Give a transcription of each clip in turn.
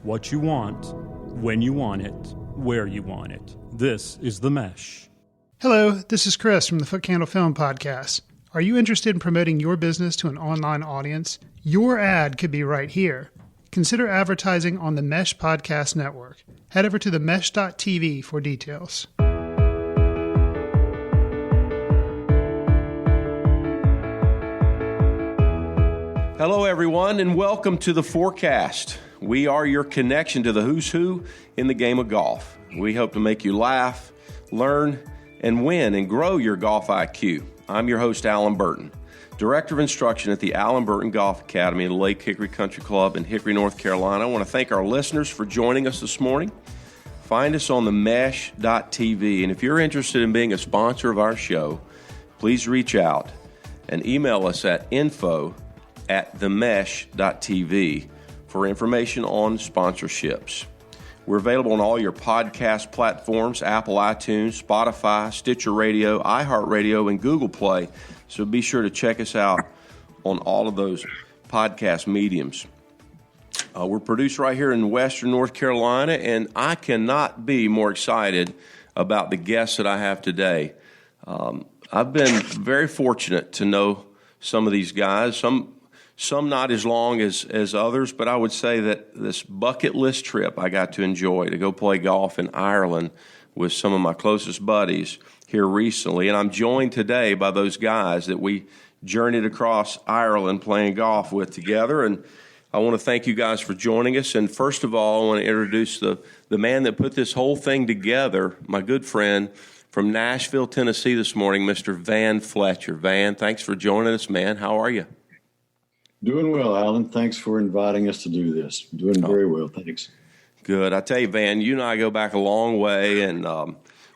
what you want, when you want it, where you want it. This is The Mesh. Hello, this is Chris from the Foot Candle Film Podcast. Are you interested in promoting your business to an online audience? Your ad could be right here. Consider advertising on the Mesh Podcast Network. Head over to themesh.tv for details. Hello, everyone, and welcome to the Forecast. We are your connection to the who's who in the game of golf. We hope to make you laugh, learn, and win and grow your golf IQ. I'm your host, Allen Burton, Director of Instruction at the Allen Burton Golf Academy in Lake Hickory Country Club in Hickory, North Carolina. I want to thank our listeners for joining us this morning. Find us on themesh.tv, and if you're interested in being a sponsor of our show, please reach out and email us at info@themesh.tv for information on sponsorships. We're available on all your podcast platforms, Apple iTunes, Spotify, Stitcher Radio, iHeartRadio, and Google Play. So be sure to check us out on all of those podcast mediums. We're produced right here in Western North Carolina, and I cannot be more excited about the guests that I have today. I've been very fortunate to know some of these guys, some not as long as others, but I would say that this bucket list trip I got to enjoy to go play golf in Ireland with some of my closest buddies here recently. And I'm joined today by those guys that we journeyed across Ireland playing golf with together. And I want to thank you guys for joining us. And first of all, I want to introduce the man that put this whole thing together, my good friend from Nashville, Tennessee this morning, Mr. Van Fletcher. Van, thanks for joining us, man. How are you? Doing well, Alan. Thanks for inviting us to do this. Doing very well, thanks. Good. I tell you, Van, you and I go back a long way, and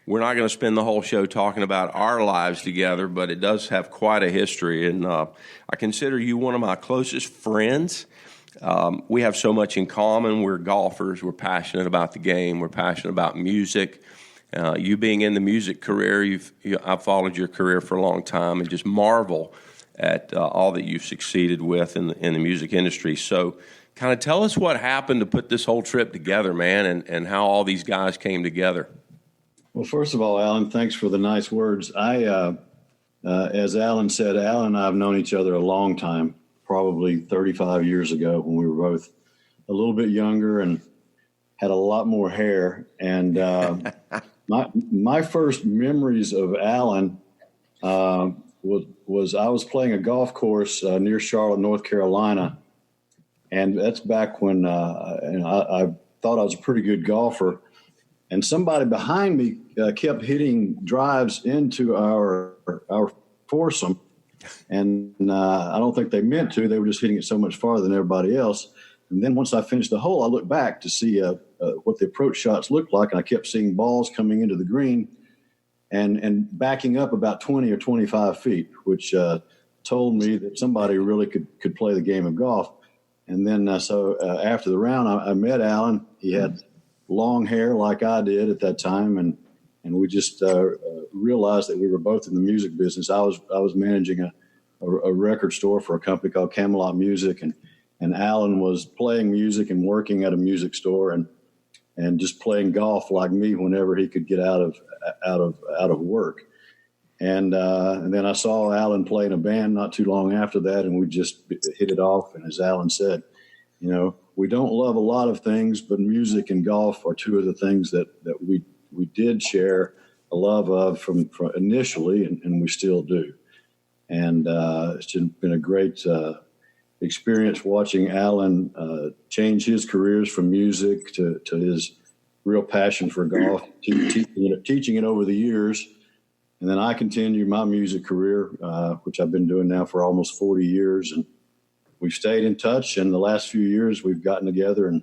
we're not going to spend the whole show talking about our lives together, but it does have quite a history, and I consider you one of my closest friends. We have so much in common. We're golfers. We're passionate about the game. We're passionate about music. You being in the music career, I've followed your career for a long time and just marvel at all that you've succeeded with in the music industry. So kind of tell us what happened to put this whole trip together, man, and how all these guys came together. Well, first of all, Alan, thanks for the nice words. As Alan said, Alan and I have known each other a long time, probably 35 years ago when we were both a little bit younger and had a lot more hair. And my first memories of Alan was I was playing a golf course near Charlotte, North Carolina, and that's back when I thought I was a pretty good golfer, and somebody behind me kept hitting drives into our foursome, and I don't think they meant to. They were just hitting it so much farther than everybody else. And then once I finished the hole, I looked back to see what the approach shots looked like, and I kept seeing balls coming into the green and backing up about 20 or 25 feet, which told me that somebody really could play the game of golf. And then so after the round, I met Alan. He had long hair like I did at that time, and we just realized that we were both in the music business. I was managing a record store for a company called Camelot Music, and Alan was playing music and working at a music store and just playing golf like me whenever he could get out of work. And then I saw Alan play in a band not too long after that, and we just hit it off. And as Alan said, we don't love a lot of things, but music and golf are two of the things that we did share a love of from initially, and we still do. And it's been a great experience watching Alan change his careers from music to his real passion for golf, teaching it over the years. And then I continued my music career, which I've been doing now for almost 40 years. And we've stayed in touch. And the last few years, we've gotten together and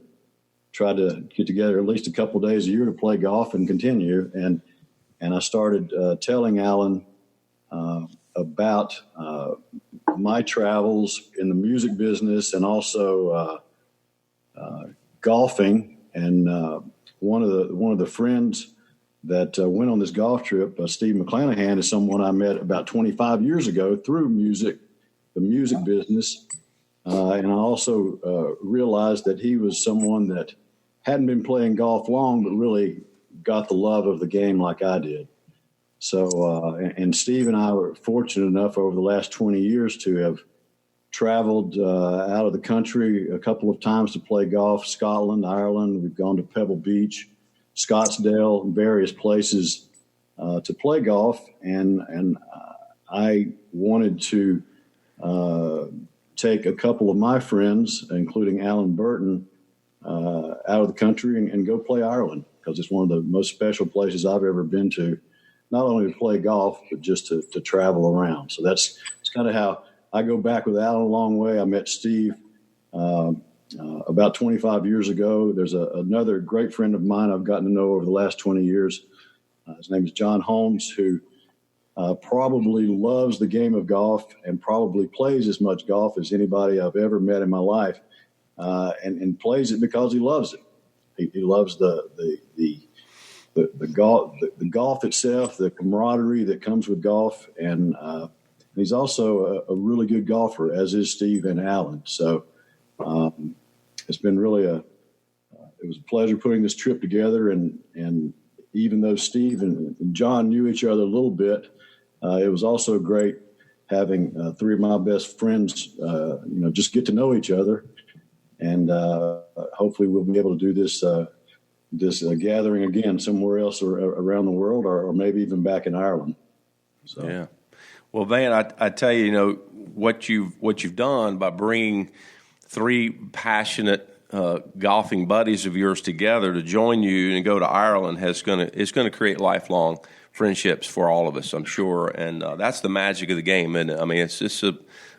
tried to get together at least a couple of days a year to play golf and continue. And I started telling Alan about my travels in the music business and also golfing. And one of the friends that went on this golf trip, Steve McClanahan, is someone I met about 25 years ago through the music business. And I also realized that he was someone that hadn't been playing golf long, but really got the love of the game like I did. So, and Steve and I were fortunate enough over the last 20 years to have traveled out of the country a couple of times to play golf, Scotland, Ireland. We've gone to Pebble Beach, Scottsdale, various places to play golf. And I wanted to take a couple of my friends, including Allen Burton, out of the country and go play Ireland, because it's one of the most special places I've ever been to, not only to play golf, but just to travel around. So it's kind of how I go back with Allen a long way. I met Steve about 25 years ago. There's another great friend of mine I've gotten to know over the last 20 years. His name is John Holmes, who probably loves the game of golf and probably plays as much golf as anybody I've ever met in my life, and plays it because he loves it. He loves the golf itself, the camaraderie that comes with golf, and he's also a really good golfer, as is Steve and Allen. So it's been really it was a pleasure putting this trip together, and even though Steve and John knew each other a little bit, it was also great having three of my best friends, just get to know each other, and hopefully we'll be able to do this gathering again somewhere else around the world, or maybe even back in Ireland. So. Yeah. Well, Van, I tell you, what you've done by bringing three passionate golfing buddies of yours together to join you and go to Ireland is going to create lifelong friendships for all of us, I'm sure, and that's the magic of the game. And I mean, it's just an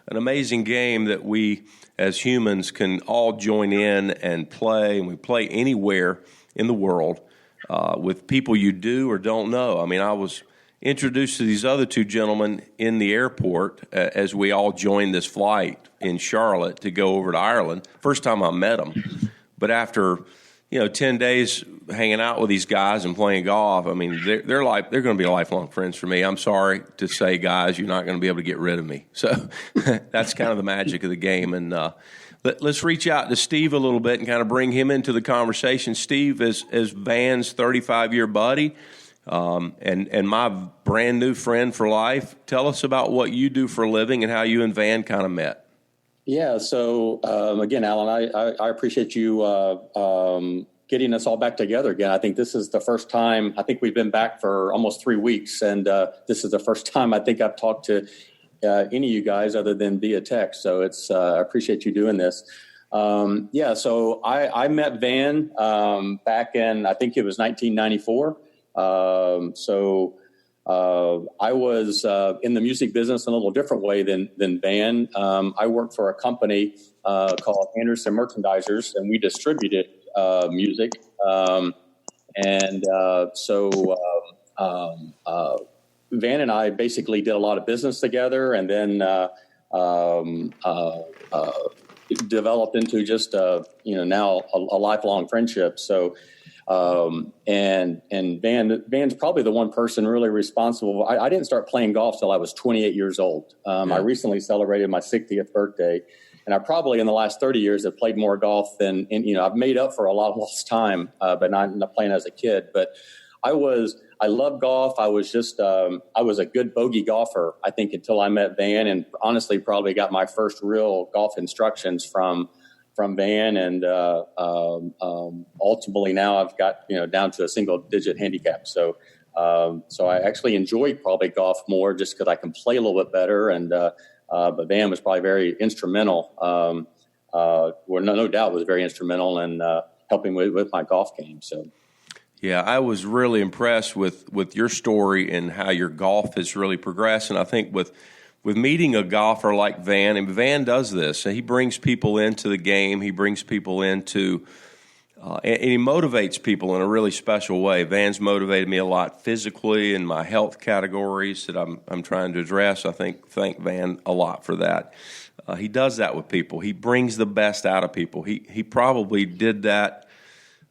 amazing game that we as humans can all join in and play, and we play anywhere in the world with people you do or don't know. I mean, I was introduced to these other two gentlemen in the airport as we all joined this flight in Charlotte to go over to Ireland. First time I met them, but after 10 days hanging out with these guys and playing golf, I mean, they're going to be lifelong friends for me. I'm sorry to say, guys, you're not going to be able to get rid of me. So that's kind of the magic of the game. And let's reach out to Steve a little bit and kind of bring him into the conversation. Steve is Van's 35-year buddy and my brand new friend for life. Tell us about what you do for a living and how you and Van kind of met. Yeah. So again, Alan, I appreciate you getting us all back together again. I think this is the first time. I think we've been back for almost 3 weeks, and this is the first time I think I've talked to any of you guys other than via text. So I appreciate you doing this. So I met Van back in, I think it was 1994. I was in the music business in a little different way than Van. I worked for a company called Anderson Merchandisers, and we distributed music. Van and I basically did a lot of business together, and then developed into just now a lifelong friendship. So. And Van's probably the one person really responsible. I didn't start playing golf till I was 28 years old. I recently celebrated my 60th birthday, and I probably in the last 30 years have played more golf than, I've made up for a lot of lost time, but not playing as a kid. But I love golf. I was a good bogey golfer, I think, until I met Van, and honestly probably got my first real golf instructions from Van, and ultimately now I've got down to a single digit handicap. So I actually enjoy probably golf more just because I can play a little bit better. And but Van was probably very instrumental. No doubt was very instrumental in helping with my golf game. So. Yeah, I was really impressed with your story and how your golf has really progressed, and I think with meeting a golfer like Van, and Van does this, and he brings people into the game. He brings people into, and he motivates people in a really special way. Van's motivated me a lot physically in my health categories that I'm trying to address. I thank Van a lot for that. He does that with people. He brings the best out of people. He probably did that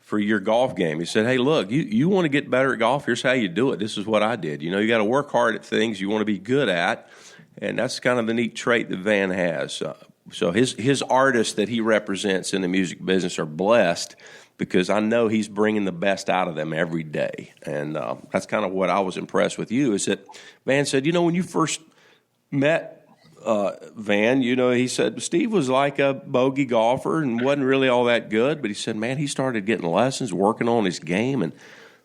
for your golf game. He said, hey, look, you want to get better at golf? Here's how you do it. This is what I did. You got to work hard at things you want to be good at. And that's kind of the neat trait that Van has. So his artists that he represents in the music business are blessed because I know he's bringing the best out of them every day. And that's kind of what I was impressed with you, is that Van said, when you first met Van, he said Steve was like a bogey golfer and wasn't really all that good. But he said, man, he started getting lessons, working on his game, and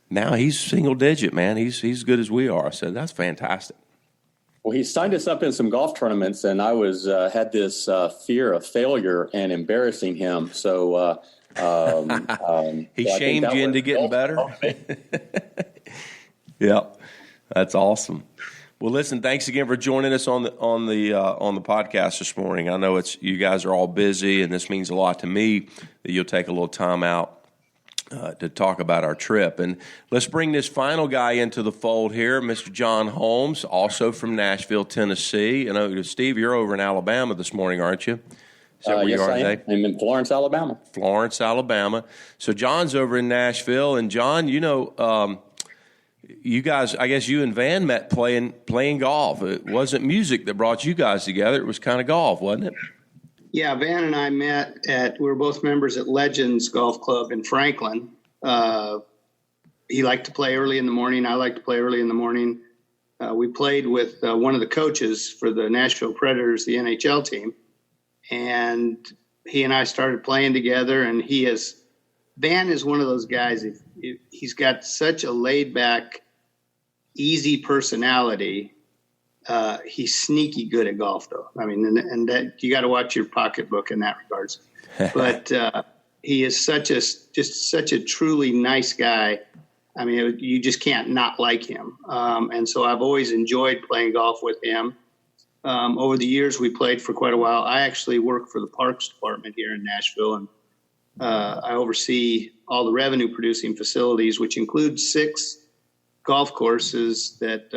now he's single digit, man. He's as good as we are. I said, that's fantastic. Well, he signed us up in some golf tournaments, and I had this fear of failure and embarrassing him. So he shamed you into getting better. Yeah, that's awesome. Well, listen, thanks again for joining us on the podcast this morning. I know you guys are all busy, and this means a lot to me that you'll take a little time out to talk about our trip. And let's bring this final guy into the fold here, Mr. John Holmes, also from Nashville, Tennessee. Steve, you're over in Alabama this morning, aren't you? Is that where yes, you are I am. today? I'm in Florence, Alabama. Florence, Alabama. So John's over in Nashville. And John, you guys, I guess you and Van met playing golf. It wasn't music that brought you guys together. It was kind of golf, wasn't it? Yeah, Van and I met we were both members at Legends Golf Club in Franklin. He liked to play early in the morning. I liked to play early in the morning. We played with one of the coaches for the Nashville Predators, the NHL team. And he and I started playing together, and Van is one of those guys, he's got such a laid back, easy personality. He's sneaky good at golf, though. I mean, and that you got to watch your pocketbook in that regards. But he is such a truly nice guy. I mean, you just can't not like him. And so I've always enjoyed playing golf with him. Over the years, we played for quite a while. I actually work for the Parks Department here in Nashville, and I oversee all the revenue-producing facilities, which includes 6 golf courses that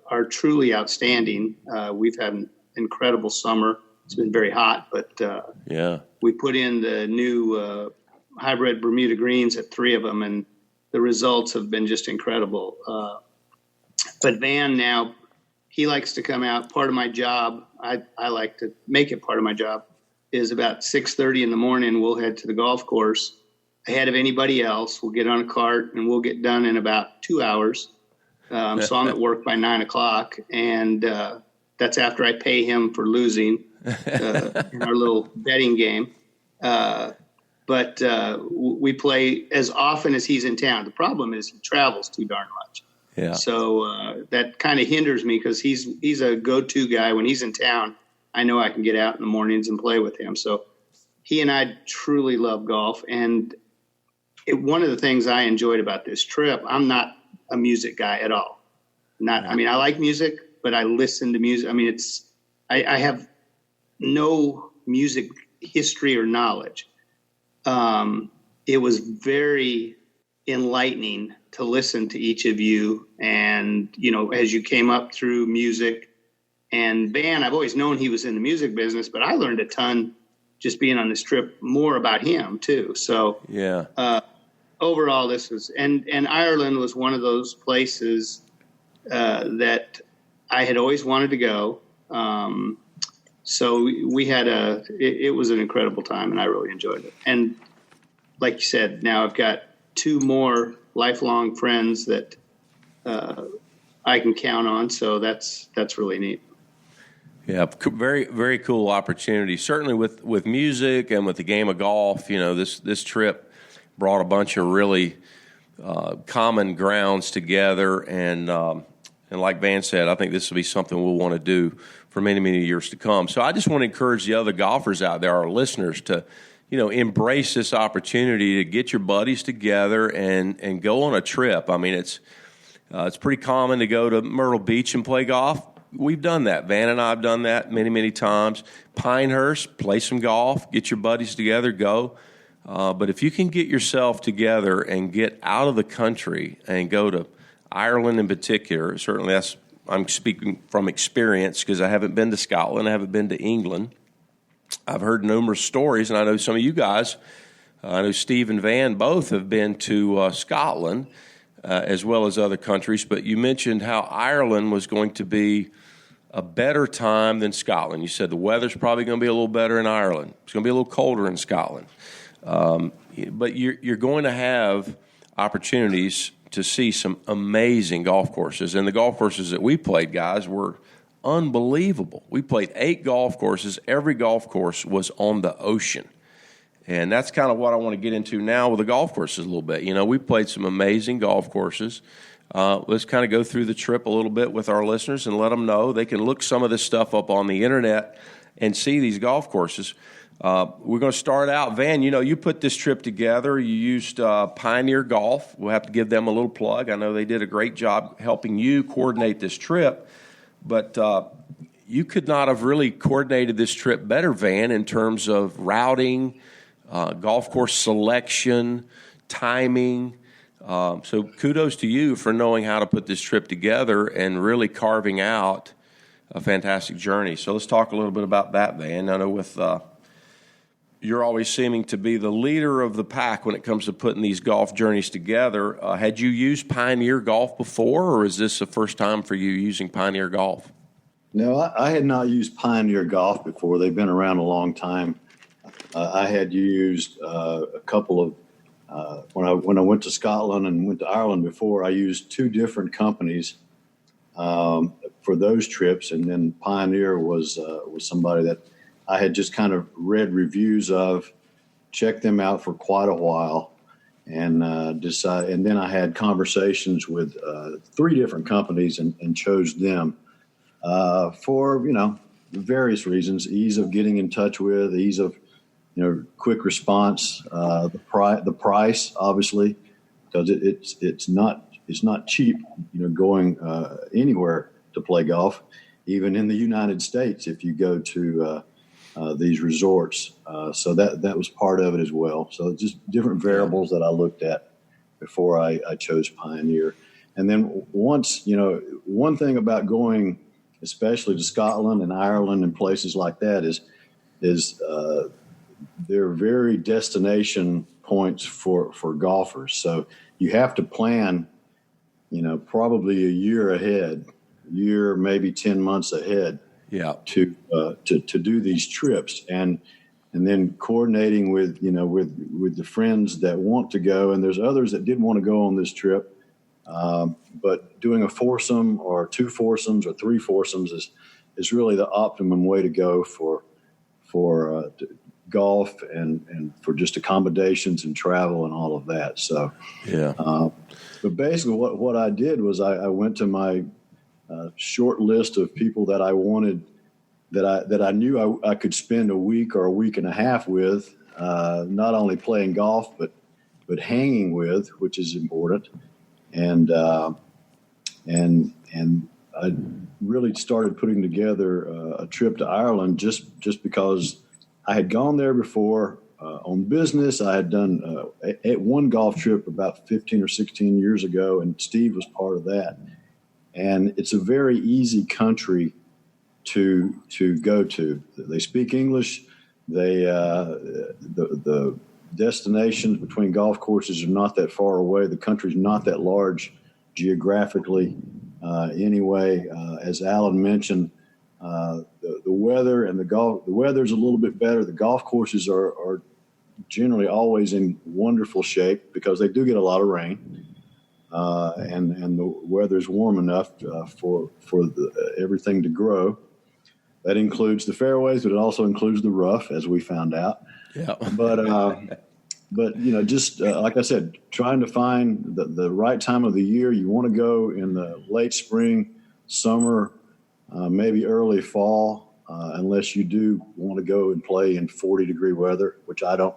are truly outstanding. We've had an incredible summer. It's been very hot, but we put in the new hybrid Bermuda greens at 3 of them, and the results have been just incredible. But Van now, he likes to come out. Part of my job, I like to make it part of my job, is about 6:30 in the morning. We'll head to the golf course ahead of anybody else. We'll get on a cart, and we'll get done in about 2 hours. So I'm at work by 9 o'clock, and that's after I pay him for losing in our little betting game. But we play as often as he's in town. The problem is he travels too darn much. Yeah. So that kind of hinders me, because he's a go-to guy. When he's in town, I know I can get out in the mornings and play with him. So he and I truly love golf. And one of the things I enjoyed about this trip, I'm not a music guy at all. I mean, I like music, but I listen to music. I mean, I have no music history or knowledge. It was very enlightening to listen to each of you, and as you came up through music. And Van, I've always known he was in the music business, but I learned a ton just being on this trip, more about him too. So overall, this was, and Ireland was one of those places that I had always wanted to go. So we had it was an incredible time, and I really enjoyed it. And like you said, now I've got 2 more lifelong friends that I can count on. So that's really neat. Yeah, very, very cool opportunity. Certainly with music and with the game of golf, this trip brought a bunch of really common grounds together. And like Van said, I think this will be something we'll want to do for many, many years to come. So I just want to encourage the other golfers out there, our listeners, to embrace this opportunity to get your buddies together and go on a trip. I mean, it's pretty common to go to Myrtle Beach and play golf. We've done that. Van and I have done that many, many times. Pinehurst, play some golf, get your buddies together, go. But if you can get yourself together and get out of the country and go to Ireland in particular, certainly I'm speaking from experience, because I haven't been to Scotland, I haven't been to England. I've heard numerous stories, and I know some of you guys, I know Steve and Van both have been to Scotland as well as other countries, but you mentioned how Ireland was going to be a better time than Scotland. You said the weather's probably going to be a little better in Ireland. It's going to be a little colder in Scotland. But you're going to have opportunities to see some amazing golf courses. And the golf courses that we played, guys, were unbelievable. We played 8 golf courses. Every golf course was on the ocean. And that's kind of what I want to get into now with the golf courses a little bit. We played some amazing golf courses. Let's kind of go through the trip a little bit with our listeners and let them know they can look some of this stuff up on the internet and see these golf courses. We're going to start out, Van, you put this trip together. You used Pioneer Golf. We'll have to give them a little plug. I know they did a great job helping you coordinate this trip. But you could not have really coordinated this trip better, Van, in terms of routing, golf course selection, timing. So kudos to you for knowing how to put this trip together and really carving out a fantastic journey. So let's talk a little bit about that, Van. I know with you're always seeming to be the leader of the pack when it comes to putting these golf journeys together. Had you used Pioneer Golf before, or is this the first time for you using Pioneer Golf? No, I had not used Pioneer Golf before. They've been around a long time. I had used a couple of when I went to Scotland and went to Ireland before. I used 2 different companies for those trips, and then Pioneer was somebody that I had just kind of read reviews of, checked them out for quite a while, and decided. And then I had conversations with 3 different companies and chose them for various reasons: ease of getting in touch with, ease of quick response, the price, obviously, because it's not cheap. Going anywhere to play golf, even in the United States, if you go to these resorts. So that was part of it as well. So just different variables that I looked at before I chose Pioneer. And then once, one thing about going, especially to Scotland and Ireland and places like that is they're very destination points for golfers. So you have to plan, probably a year ahead, maybe 10 months ahead. Yeah. To do these trips and then coordinating with the friends that want to go, and there's others that did want to go on this trip, but doing a foursome or 2 foursomes or 3 foursomes is really the optimum way to go for golf and for just accommodations and travel and all of that. So yeah. But basically, what I did was I went to my short list of people that I wanted, that I knew I could spend a week or a week and a half with, not only playing golf but hanging with, which is important, and I really started putting together a trip to Ireland just because I had gone there before on business. I had done one golf trip about 15 or 16 years ago, and Steve was part of that. And it's a very easy country to go to. They speak English. The destinations between golf courses are not that far away. The country's not that large geographically. Anyway, as Allen mentioned, the weather and the weather's a little bit better. The golf courses are generally always in wonderful shape because they do get a lot of rain. And the weather's warm enough for everything to grow. That includes the fairways, but it also includes the rough, as we found out. Yeah. But just like I said, trying to find the right time of the year. You want to go in the late spring, summer, maybe early fall, unless you do want to go and play in 40-degree weather, which I don't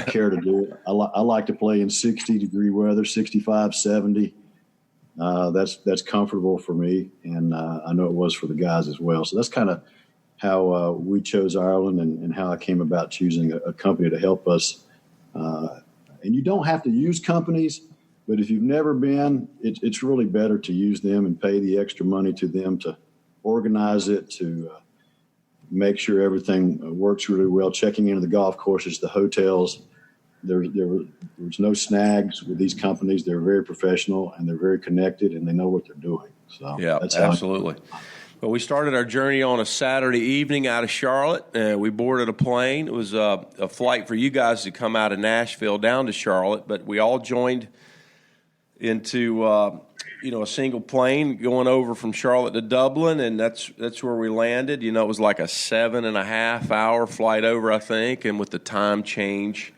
care to do. I like to play in 60-degree weather, 65, 70. That's comfortable for me, and I know it was for the guys as well. So that's kind of how we chose Ireland and how I came about choosing a company to help us. And you don't have to use companies, but if you've never been, it's really better to use them and pay the extra money to them to organize it, to make sure everything works really well, checking into the golf courses, the hotels. There was no snags with these companies. They're very professional, and they're very connected, and they know what they're doing. So yeah, that's absolutely. Well, we started our journey on a Saturday evening out of Charlotte. We boarded a plane. It was a flight for you guys to come out of Nashville down to Charlotte, but we all joined into a single plane going over from Charlotte to Dublin, and that's where we landed. It was like a 7.5 hour flight over, I think, and with the time change,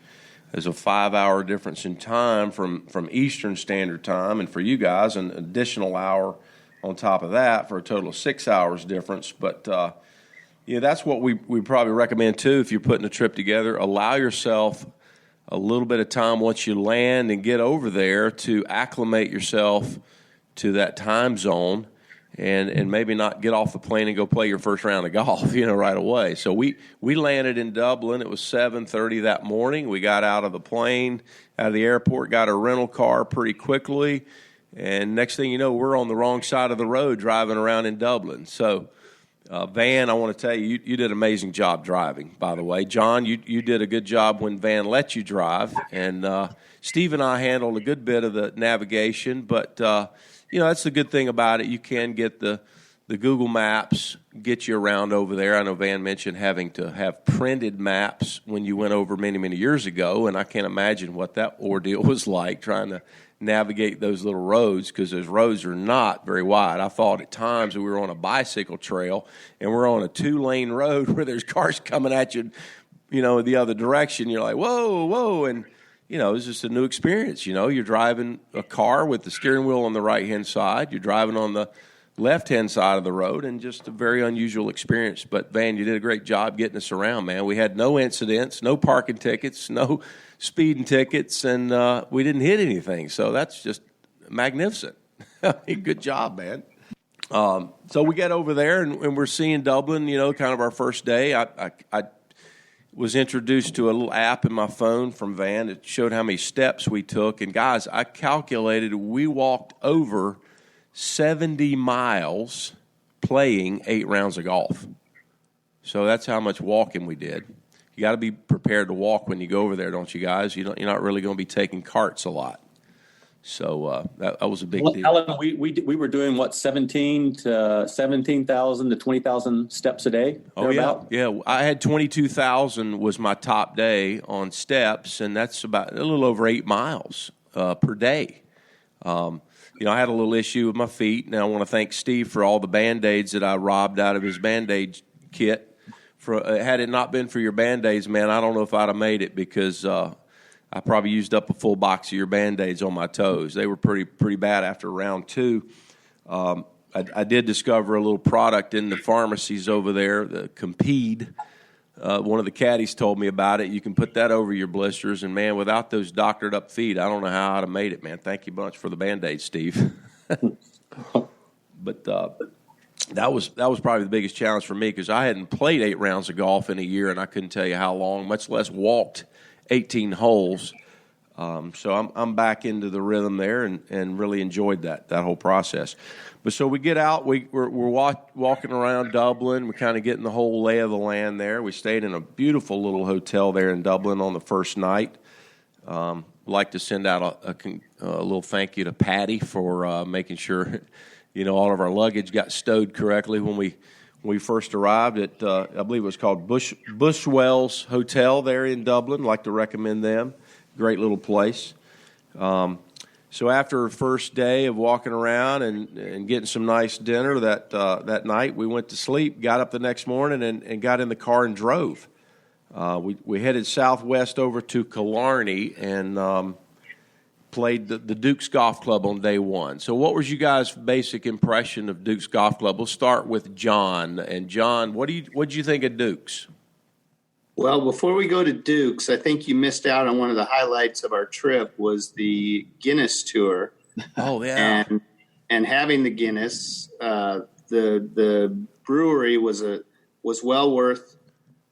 there's a 5 hour difference in time from Eastern Standard Time, and for you guys, an additional hour on top of that for a total of 6 hours difference. But that's what we probably recommend too if you're putting a trip together. Allow yourself a little bit of time once you land and get over there to acclimate yourself to that time zone, and maybe not get off the plane and go play your first round of golf, right away. So we landed in Dublin. It was 7:30 that morning. We got out of the plane, out of the airport, got a rental car pretty quickly, and next thing you know, we're on the wrong side of the road driving around in Dublin. So Van, I want to tell you, you did an amazing job driving, by the way. John, you did a good job when Van let you drive, and Steve and I handled a good bit of the navigation, but that's the good thing about it. You can get the Google Maps, get you around over there. I know Van mentioned having to have printed maps when you went over many, many years ago, and I can't imagine what that ordeal was like trying to navigate those little roads, because those roads are not very wide. I thought at times that we were on a bicycle trail and we're on a 2-lane road where there's cars coming at you, the other direction. You're like, whoa, and it's just a new experience. You're driving a car with the steering wheel on the right-hand side. You're driving on the left-hand side of the road, and just a very unusual experience. But, Van, you did a great job getting us around, man. We had no incidents, no parking tickets, no speeding tickets, and we didn't hit anything. So that's just magnificent. Good job, man. So we get over there, and we're seeing Dublin, kind of our first day. I was introduced to a little app in my phone from Van. It showed how many steps we took. And, guys, I calculated we walked over 70 miles playing 8 rounds of golf. So that's how much walking we did. You got to be prepared to walk when you go over there, don't you guys? You're not really going to be taking carts a lot. So that was a big deal. Alan, we were doing, 17,000 to 20,000 steps a day? Oh, yeah. I had 22,000 was my top day on steps, and that's about a little over 8 miles per day. I had a little issue with my feet, and I want to thank Steve for all the Band-Aids that I robbed out of his Band-Aid kit. Had it not been for your Band-Aids, man, I don't know if I'd have made it, because I probably used up a full box of your Band-Aids on my toes. They were pretty bad after round 2. I did discover a little product in the pharmacies over there, the Compede. One of the caddies told me about it. You can put that over your blisters, and, man, without those doctored up feet, I don't know how I'd have made it, man. Thank you much for the Band-Aid, Steve. But that was probably the biggest challenge for me, because I hadn't played 8 rounds of golf in a year, and I couldn't tell you how long, much less walked 18 holes. So I'm back into the rhythm there, and really enjoyed that whole process. But so we get out, we're walking around Dublin. We're kind of getting the whole lay of the land there. We stayed in a beautiful little hotel there in Dublin on the first night. Like to send out a little thank you to Patty for making sure all of our luggage got stowed correctly when we first arrived at, I believe it was called Bushwells Hotel there in Dublin. I'd like to recommend them. Great little place. So after our first day of walking around and getting some nice dinner that night, we went to sleep, got up the next morning, and got in the car and drove. We headed southwest over to Killarney and played the Duke's Golf Club on day 1. So what was you guys' basic impression of Duke's Golf Club? We'll start with John. And John, what did you think of Duke's? Well, before we go to Duke's, I think you missed out on one of the highlights of our trip was the Guinness tour. Oh, yeah. And having the Guinness, the brewery was well worth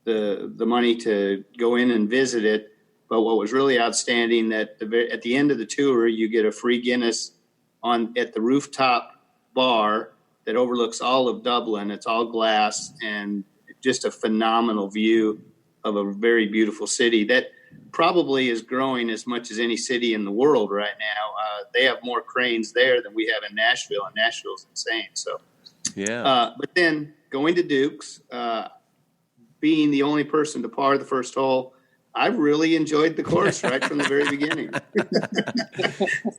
the money to go in and visit it. But what was really outstanding that at the end of the tour, you get a free Guinness at the rooftop bar that overlooks all of Dublin. It's all glass and just a phenomenal view of a very beautiful city that probably is growing as much as any city in the world right now. They have more cranes there than we have in Nashville, and Nashville's insane. So Yeah. But then going to Duke's, being the only person to par the first hole, I really enjoyed the course right from the very beginning.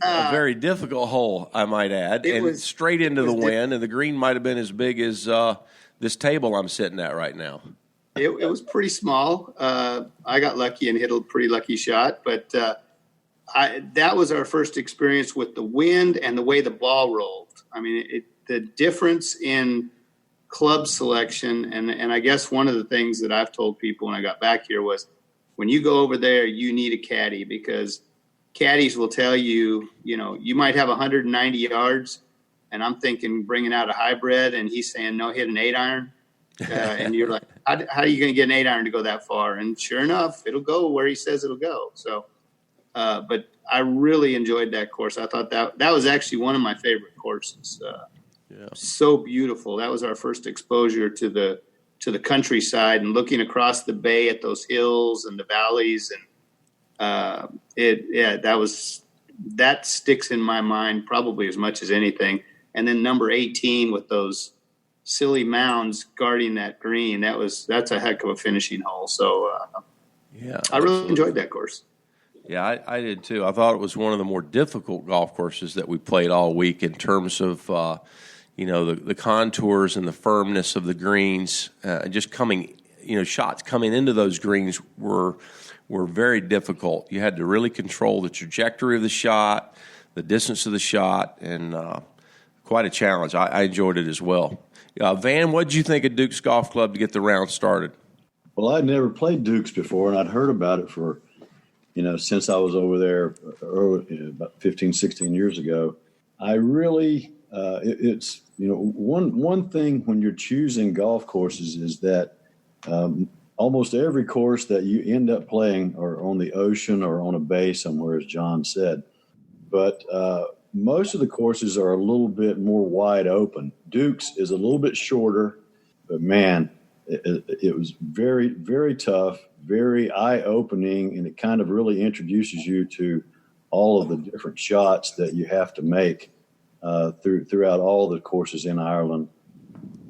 A very difficult hole, I might add, and was straight into the wind, and the green might have been as big as this table I'm sitting at right now. It was pretty small. I got lucky and hit a pretty lucky shot, but that was our first experience with the wind and the way the ball rolled. I mean, the difference in club selection, and I guess one of the things that I've told people when I got back here was, when you go over there, you need a caddy, because caddies will tell you, you might have 190 yards, and I'm thinking bringing out a hybrid, and he's saying, no, hit an 8-iron. And you're like, how are you going to get an 8-iron to go that far? And sure enough, it'll go where he says it'll go. So, but I really enjoyed that course. I thought that was actually one of my favorite courses. So beautiful. That was our first exposure to the countryside and looking across the bay at those hills and the valleys. And that sticks in my mind probably as much as anything. And then number 18 with those silly mounds guarding that green, that's a heck of a finishing hole. So I really enjoyed that course. Yeah, I did too. I thought it was one of the more difficult golf courses that we played all week in terms of the contours and the firmness of the greens. Just coming, shots coming into those greens were very difficult. You had to really control the trajectory of the shot, the distance of the shot, and quite a challenge. I enjoyed it as well. Van, what did you think of Duke's Golf Club to get the round started? Well, I'd never played Duke's before, and I'd heard about it for, since I was over there about 15, 16 years ago. I really, it's, one thing when you're choosing golf courses is that almost every course that you end up playing are on the ocean or on a bay somewhere, as John said. But most of the courses are a little bit more wide open. Duke's is a little bit shorter, but man, it was very, very tough, very eye-opening, and it kind of really introduces you to all of the different shots that you have to make throughout all the courses in Ireland.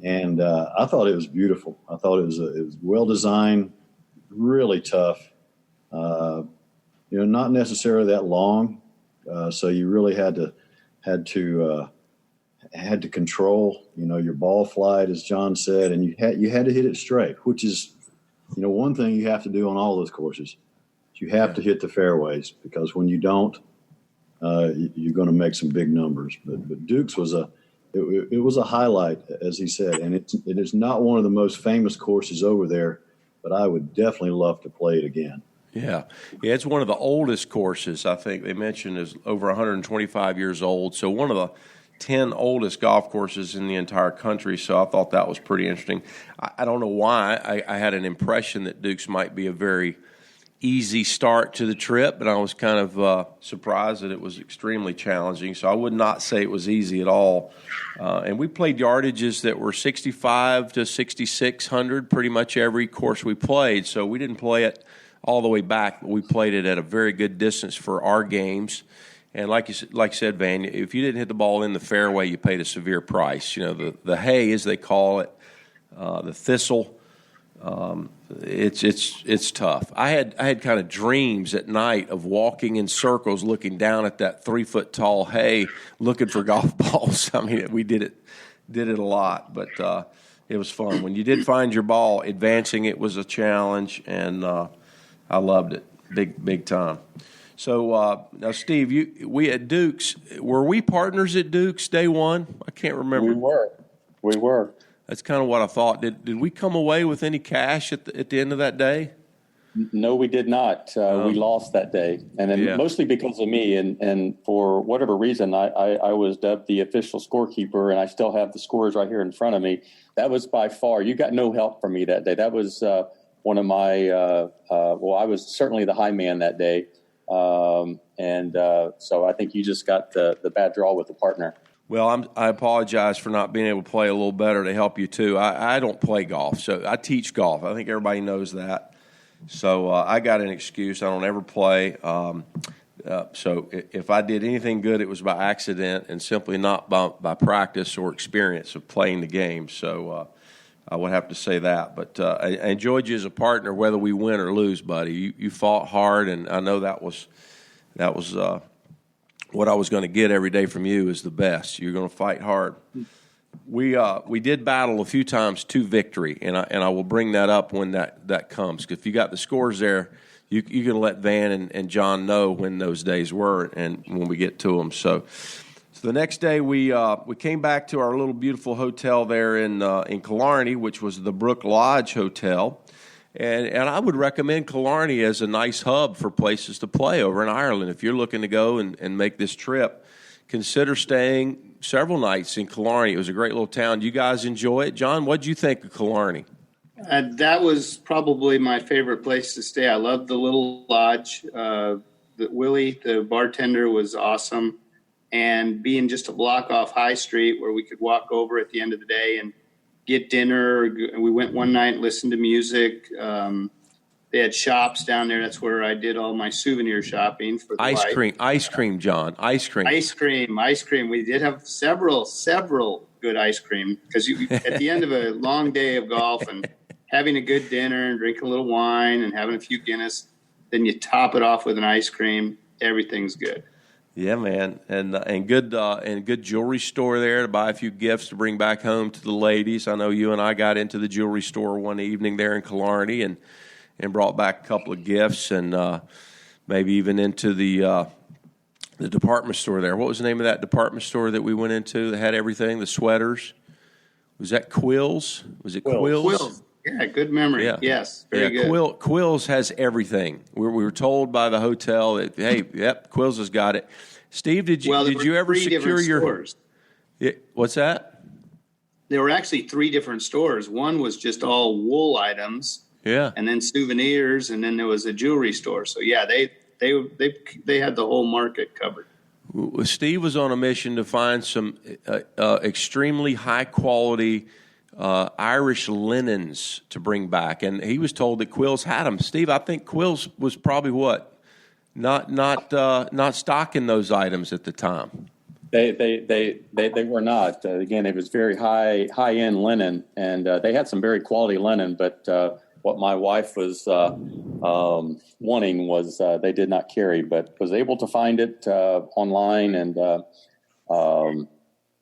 And I thought it was beautiful. I thought it was well designed, really tough. Not necessarily that long, so you really had to control, your ball flight, as John said, and you had to hit it straight, which is, one thing you have to do on all those courses. You have to hit the fairways, because when you don't, you're going to make some big numbers. But Duke's was it was a highlight, as he said, and it is not one of the most famous courses over there, but I would definitely love to play it again. Yeah, it's one of the oldest courses. I think they mentioned is over 125 years old. So one of the 10 oldest golf courses in the entire country. So I thought that was pretty interesting. I don't know why I had an impression that Duke's might be a very easy start to the trip, but I was kind of surprised that it was extremely challenging. So I would not say it was easy at all. And we played yardages that were 6,500 to 6,600 pretty much every course we played. So we didn't play it all the way back, but we played it at a very good distance for our games. And like you said, Van, if you didn't hit the ball in the fairway, you paid a severe price. The hay, as they call it, the thistle. It's tough. I had kind of dreams at night of walking in circles, looking down at that 3-foot tall hay, looking for golf balls. I mean, we did it a lot, but it was fun. When you did find your ball, advancing it was a challenge, and I loved it, big time. So now, Steve, we at Duke's, were we partners at Duke's day one? I can't remember. We were. That's kind of what I thought. Did we come away with any cash at the end of that day? No, we did not. We lost that day, and then mostly because of me. And for whatever reason, I was dubbed the official scorekeeper, and I still have the scores right here in front of me. That was by far. You got no help from me that day. That was one of my. I was certainly the high man that day, and so I think you just got the bad draw with the partner. Well, I apologize for not being able to play a little better to help you, too. I don't play golf, so I teach golf. I think everybody knows that. So I got an excuse. I don't ever play. So if I did anything good, it was by accident and simply not by practice or experience of playing the game. So I would have to say that. But I enjoyed you as a partner, whether we win or lose, buddy. You fought hard, and I know that was what I was going to get every day from you is the best. You're going to fight hard. We did battle a few times to victory, and I will bring that up when that comes. If you got the scores there, you can let Van and John know when those days were and when we get to them. So the next day we came back to our little beautiful hotel there in Killarney, which was the Brook Lodge Hotel. And I would recommend Killarney as a nice hub for places to play over in Ireland. If you're looking to go and make this trip, consider staying several nights in Killarney. It was a great little town. You guys enjoy it? John, what did you think of Killarney? That was probably my favorite place to stay. I loved the little lodge. Willie, the bartender, was awesome. And being just a block off High Street where we could walk over at the end of the day and get dinner. We went one night and listened to music. They had shops down there. That's where I did all my souvenir shopping for the ice cream, John. Ice cream. We did have several good ice cream because at the end of a long day of golf and having a good dinner and drinking a little wine and having a few Guinness, then you top it off with an ice cream. Everything's good. Yeah, man, and good jewelry store there to buy a few gifts to bring back home to the ladies. I know you and I got into the jewelry store one evening there in Killarney and brought back a couple of gifts and maybe even into the department store there. What was the name of that department store that we went into that had everything? The sweaters. Was that Quills? Was it Quills? Quills. Yeah, good memory. Yeah. Yes, very good. Quills has everything. We were told by the hotel that, hey, yep, Quills has got it. Steve, did you ever secure your stores? What's that? There were actually 3 different stores. One was just all wool items. Yeah. And then souvenirs, and then there was a jewelry store. So yeah, they had the whole market covered. Steve was on a mission to find some extremely high quality Irish linens to bring back, and he was told that Quills had them. Steve, I think Quills was probably not stocking those items at the time. They were not. Again, it was very high end linen, and they had some very quality linen. But what my wife was wanting was they did not carry, but was able to find it online and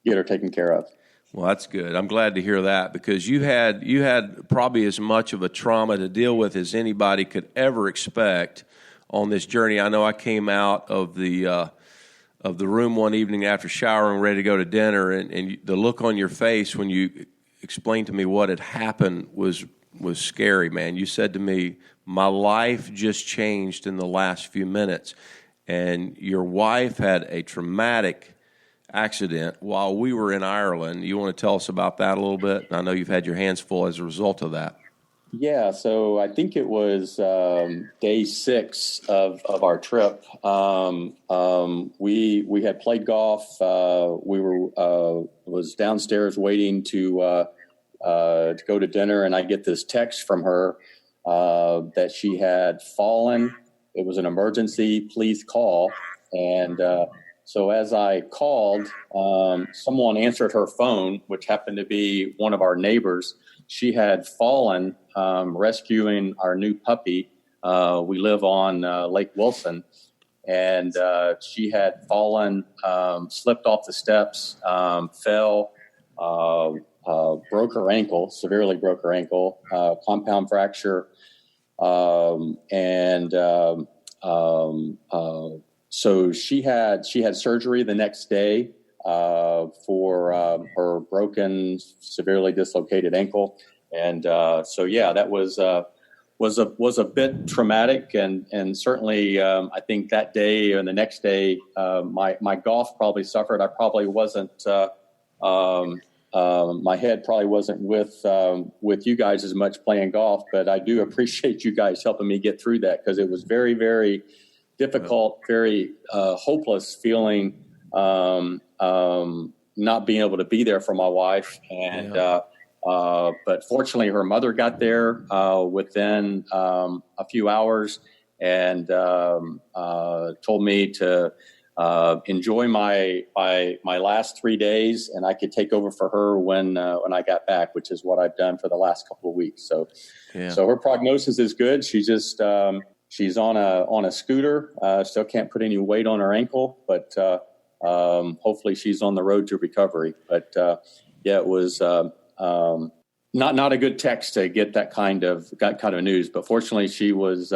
get her taken care of. Well, that's good. I'm glad to hear that because you had probably as much of a trauma to deal with as anybody could ever expect on this journey. I know I came out of the room one evening after showering, ready to go to dinner, and the look on your face when you explained to me what had happened was scary, man. You said to me, "My life just changed in the last few minutes," and your wife had a traumatic accident while we were in Ireland. You want to tell us about that a little bit? I know you've had your hands full as a result of that. Yeah, so I think it was day 6 of our trip. We had played golf. We was downstairs waiting to go to dinner, and I get this text from her that she had fallen. It was an emergency. Please call. And so as I called, someone answered her phone, which happened to be one of our neighbors. She had fallen rescuing our new puppy. We live on Lake Wilson. And she had fallen, slipped off the steps, fell, broke her ankle, severely broke her ankle, compound fracture. So she had surgery the next day for her broken, severely dislocated ankle, and so yeah, that was a bit traumatic, and certainly I think that day and the next day, my golf probably suffered. I probably wasn't. My head probably wasn't with you guys as much playing golf, but I do appreciate you guys helping me get through that because it was very, very difficult, very hopeless feeling, not being able to be there for my wife. And but fortunately, her mother got there within a few hours, and told me to enjoy my last 3 days, and I could take over for her when I got back, which is what I've done for the last couple of weeks. So her prognosis is good. She just she's on a scooter. Still can't put any weight on her ankle, but hopefully she's on the road to recovery. But it was not a good text to get that kind of news. But fortunately, she was.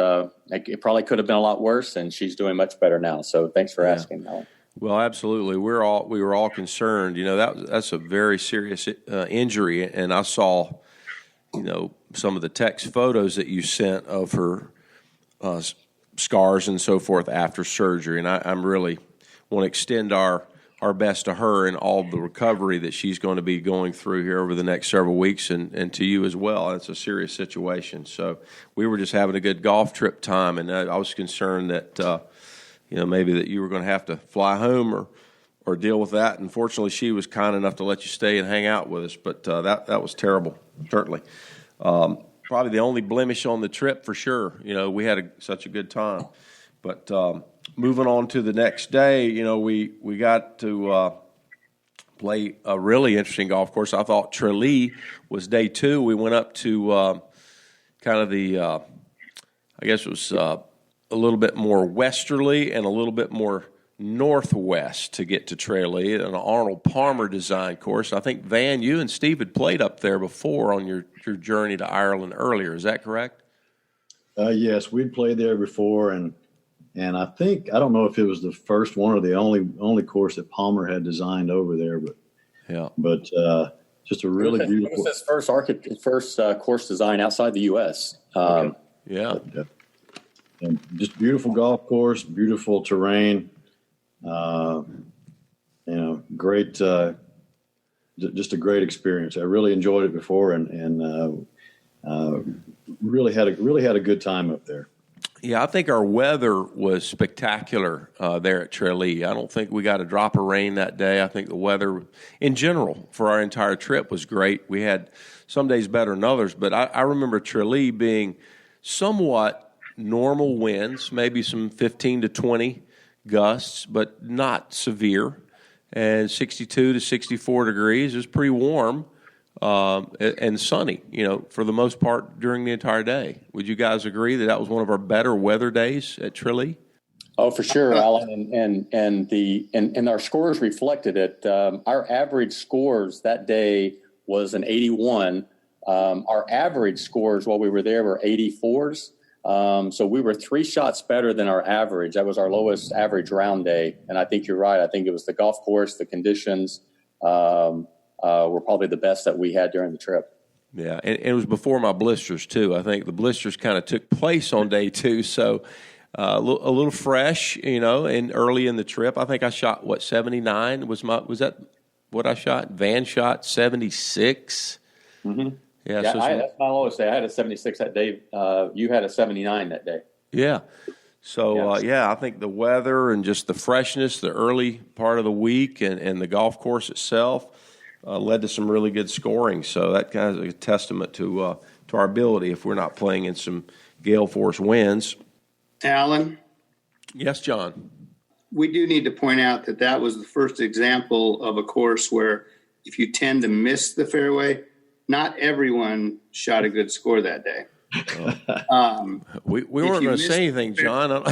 It probably could have been a lot worse, and she's doing much better now. So thanks for asking, Alan. Well, absolutely. We were all concerned. That's a very serious injury, and I saw, some of the text photos that you sent of her scars and so forth after surgery, and I'm really want to extend our best to her and all the recovery that she's going to be going through here over the next several weeks, and to you as well. It's a serious situation. So we were just having a good golf trip time, and I was concerned that maybe that you were going to have to fly home or deal with that. And fortunately, she was kind enough to let you stay and hang out with us. But that was terrible, certainly. Probably the only blemish on the trip for sure. We had such a good time. But moving on to the next day, we got to play a really interesting golf course. I thought Tralee was day 2. We went up to kind of the, I guess it was a little bit more westerly and a little bit more northwest to get to Tralee, an Arnold Palmer design course. I think, Van, you and Steve had played up there before on your journey to Ireland earlier. Is that correct? Yes, we'd played there before, and I don't know if it was the first one or the only course that Palmer had designed over there, but just a really beautiful. It was his first course design outside the U.S. Okay. Yeah. And just beautiful golf course, beautiful terrain. Great. Just a great experience. I really enjoyed it before, and really had a good time up there. Yeah, I think our weather was spectacular there at Tralee. I don't think we got a drop of rain that day. I think the weather in general for our entire trip was great. We had some days better than others, but I remember Tralee being somewhat normal winds, maybe some 15 to 20 gusts, but not severe, and 62 to 64 degrees. It was pretty warm. And sunny, for the most part during the entire day. Would you guys agree that was one of our better weather days at Tralee? Oh, for sure, Alan, and our scores reflected it. Our average scores that day was an 81. Our average scores while we were there were 84s. So we were 3 shots better than our average. That was our lowest average round day. And I think you're right. I think it was the golf course, the conditions, were probably the best that we had during the trip. Yeah, and it was before my blisters, too. I think the blisters kind of took place on day 2, so a little fresh, and early in the trip. I think I shot, 79? Was that what I shot? Van shot 76? Mm-hmm. Yeah, that's my lowest day. I had a 76 that day. You had a 79 that day. Yeah. So, I think the weather and just the freshness, the early part of the week and the golf course itself led to some really good scoring. So that kind of is a testament to our ability if we're not playing in some gale force winds. Alan? Yes, John? We do need to point out that was the first example of a course where if you tend to miss the fairway, not everyone shot a good score that day. We weren't going to say anything, John.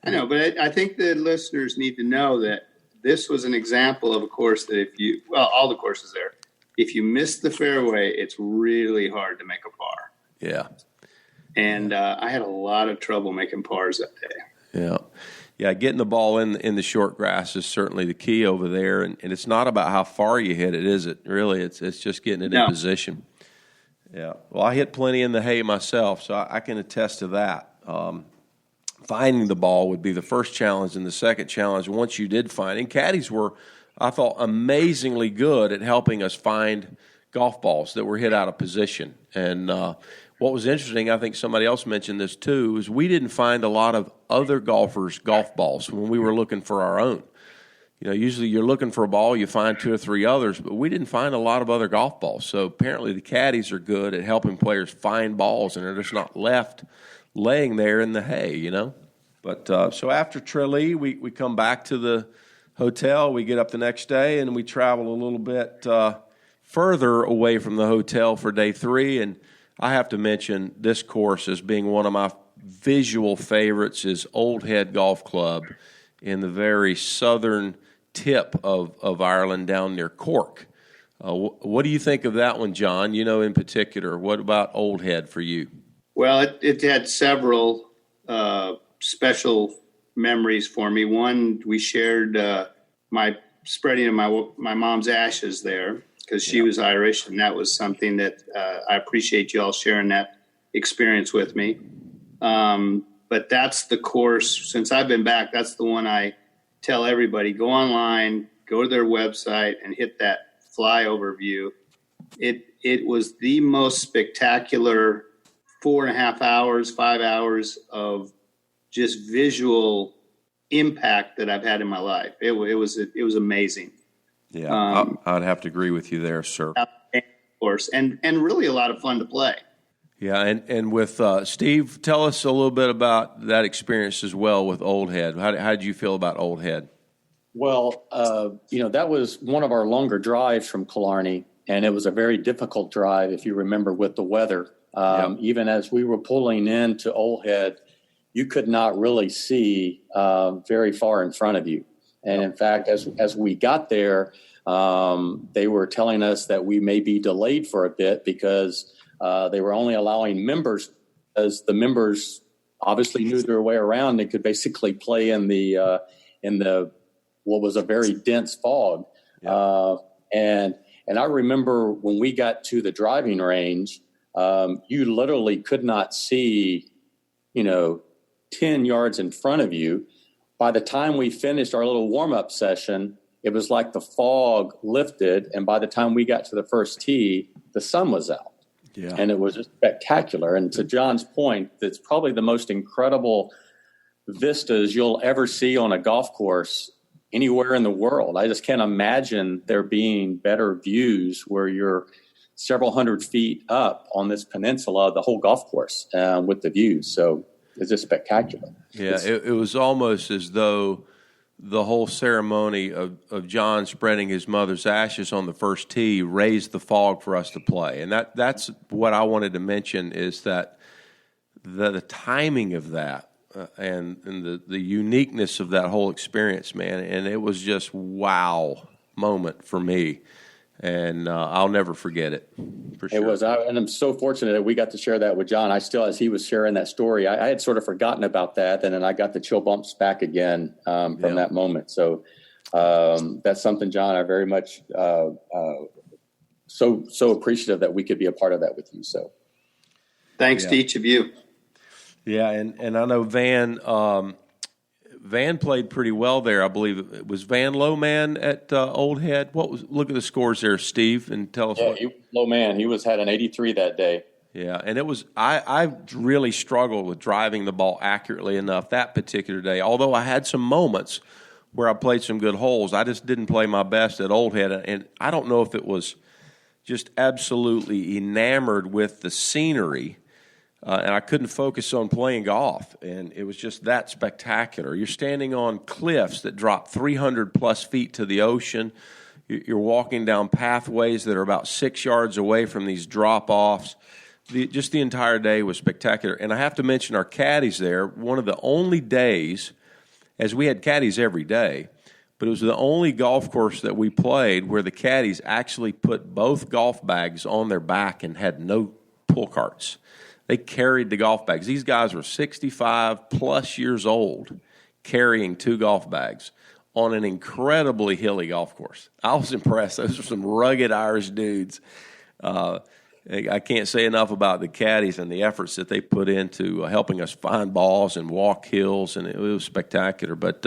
I know, but I think the listeners need to know that this was an example of a course that all the courses there, if you miss the fairway, it's really hard to make a par. Yeah. And I had a lot of trouble making pars that day. Yeah. Yeah, getting the ball in the short grass is certainly the key over there, and it's not about how far you hit it, is it? Really, it's just getting it in position. Yeah. Well, I hit plenty in the hay myself, so I can attest to that. Finding the ball would be the first challenge, and the second challenge, once you did find it, and caddies were, I thought, amazingly good at helping us find golf balls that were hit out of position. And what was interesting, I think somebody else mentioned this too, is we didn't find a lot of other golfers' golf balls when we were looking for our own. Usually you're looking for a ball, you find 2 or 3 others, but we didn't find a lot of other golf balls. So apparently the caddies are good at helping players find balls, and they're just not left laying there in the hay, you know. But so after Tralee, we come back to the hotel. We get up the next day, and we travel a little bit further away from the hotel for day 3. And I have to mention this course as being one of my visual favorites is Old Head Golf Club in the very southern tip of Ireland down near Cork. What do you think of that one, John? You know, in particular, what about Old Head for you? Well, it had several special memories for me. One, we shared my spreading of my mom's ashes there because she was Irish, and that was something that I appreciate you all sharing that experience with me. But that's the course, since I've been back, that's the one I tell everybody, go online, go to their website, and hit that flyover view. It was the most spectacular 4.5 hours, 5 hours of just visual impact that I've had in my life. It was amazing. Yeah, I'd have to agree with you there, sir. Of course, and really a lot of fun to play. Yeah, and with Steve, tell us a little bit about that experience as well with Old Head. How did you feel about Old Head? Well, that was one of our longer drives from Killarney, and it was a very difficult drive, if you remember, with the weather. Even as we were pulling into Old Head, you could not really see very far in front of you. And in fact, as we got there, they were telling us that we may be delayed for a bit because they were only allowing members, as the members obviously knew their way around and could basically play in the what was a very dense fog. Yeah. And I remember when we got to the driving range, you literally could not see, 10 yards in front of you. By the time we finished our little warm-up session, it was like the fog lifted, and by the time we got to the first tee, the sun was out. Yeah. And it was just spectacular. And to John's point, it's probably the most incredible vistas you'll ever see on a golf course anywhere in the world. I just can't imagine there being better views where you're several hundred feet up on this peninsula, the whole golf course with the views. So it's just spectacular. Yeah, it was almost as though the whole ceremony of John spreading his mother's ashes on the first tee raised the fog for us to play. And that's what I wanted to mention is that the timing of that and the uniqueness of that whole experience, man. And it was just wow moment for me. And I'll never forget it. For sure. It was, and I'm so fortunate that we got to share that with John. I still, as he was sharing that story, I had sort of forgotten about that, and then I got the chill bumps back again from that moment. So that's something, John, I very much so appreciative that we could be a part of that with you. So thanks to each of you. Yeah, and I know Van played pretty well there, I believe. It was Van low man at Old Head. Look at the scores there, Steve, and tell us. Yeah, he was low man. He had an 83 that day. Yeah, and it was I really struggled with driving the ball accurately enough that particular day. Although I had some moments where I played some good holes, I just didn't play my best at Old Head, and I don't know if it was just absolutely enamored with the scenery. And I couldn't focus on playing golf, and it was just that spectacular. You're standing on cliffs that drop 300-plus feet to the ocean. You're walking down pathways that are about 6 yards away from these drop-offs. Just the entire day was spectacular. And I have to mention our caddies there. One of the only days, as we had caddies every day, but it was the only golf course that we played where the caddies actually put both golf bags on their back and had no pull carts. They carried the golf bags. These guys were 65-plus years old carrying 2 golf bags on an incredibly hilly golf course. I was impressed. Those are some rugged Irish dudes. I can't say enough about the caddies and the efforts that they put into helping us find balls and walk hills, and it was spectacular. But,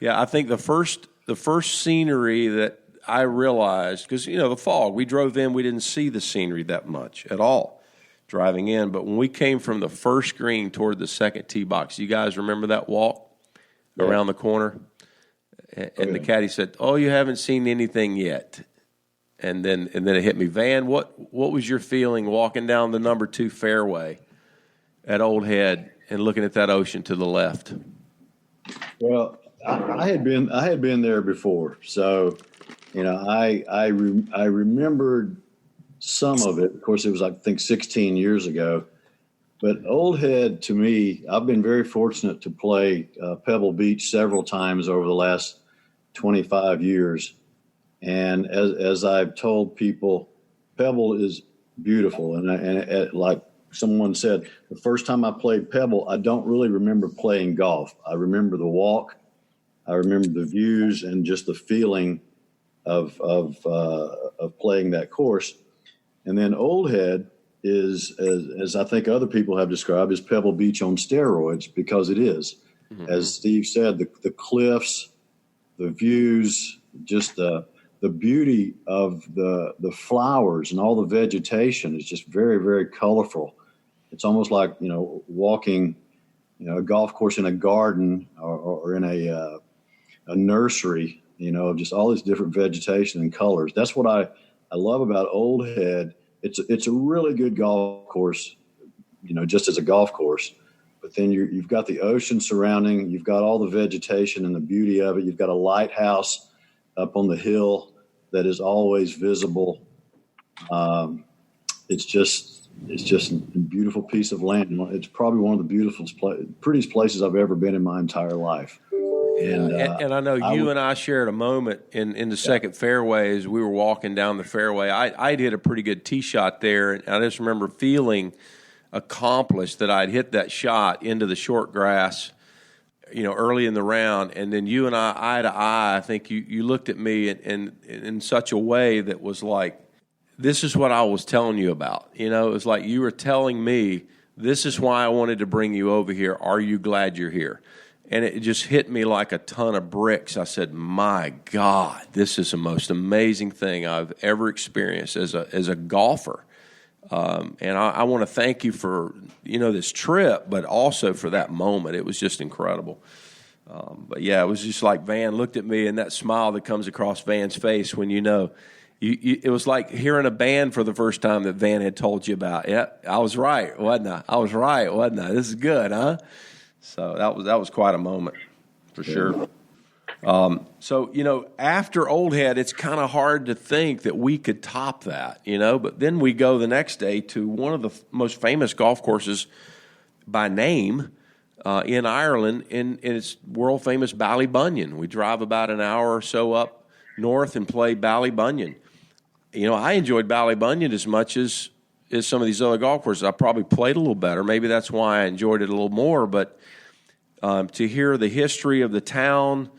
I think the first scenery that I realized, because, the fog, we drove in, we didn't see the scenery that much at all driving in. But when we came from the first green toward the second tee box, you guys remember that walk around the corner? And the caddy said, "Oh, you haven't seen anything yet." And then it hit me. Van, what was your feeling walking down the number 2 fairway at Old Head and looking at that ocean to the left? Well, I had been there before, so I remembered some of it. Of course, it was, I think, 16 years ago. But Old Head, to me, I've been very fortunate to play Pebble Beach several times over the last 25 years. And as I've told people, Pebble is beautiful. And like someone said, the first time I played Pebble, I don't really remember playing golf. I remember the walk. I remember the views and just the feeling of playing that course. And then Old Head is, as I think other people have described, is Pebble Beach on steroids, because it is. Mm-hmm. As Steve said, the cliffs, the views, just the beauty of the flowers and all the vegetation is just very, very colorful. It's almost like, walking, a golf course in a garden or in a nursery, just all this different vegetation and colors. That's what I love about Old Head. It's a really good golf course, just as a golf course. But then you've got the ocean surrounding, you've got all the vegetation and the beauty of it. You've got a lighthouse up on the hill that is always visible. It's just a beautiful piece of land. It's probably one of the prettiest places I've ever been in my entire life. And I know and I shared a moment in the second fairway as we were walking down the fairway. I hit a pretty good tee shot there, and I just remember feeling accomplished that I'd hit that shot into the short grass, early in the round. And then you and I, eye to eye, I think you looked at me in such a way that was like, this is what I was telling you about. It was like you were telling me, this is why I wanted to bring you over here. Are you glad you're here? And it just hit me like a ton of bricks. I said, my God, this is the most amazing thing I've ever experienced as a golfer. And I want to thank you for, this trip, but also for that moment. It was just incredible. But, yeah, it was just like Van looked at me, and that smile that comes across Van's face when it was like hearing a band for the first time that Van had told you about. Yeah, I was right, wasn't I? I was right, wasn't I? This is good, huh? So that was quite a moment, for sure. So, after Old Head, it's kind of hard to think that we could top that, But then we go the next day to one of the most famous golf courses by name in Ireland, and it's world-famous Ballybunion. We drive about an hour or so up north and play Ballybunion. I enjoyed Ballybunion as much as some of these other golf courses. I probably played a little better. Maybe that's why I enjoyed it a little more. But to hear the history of the town,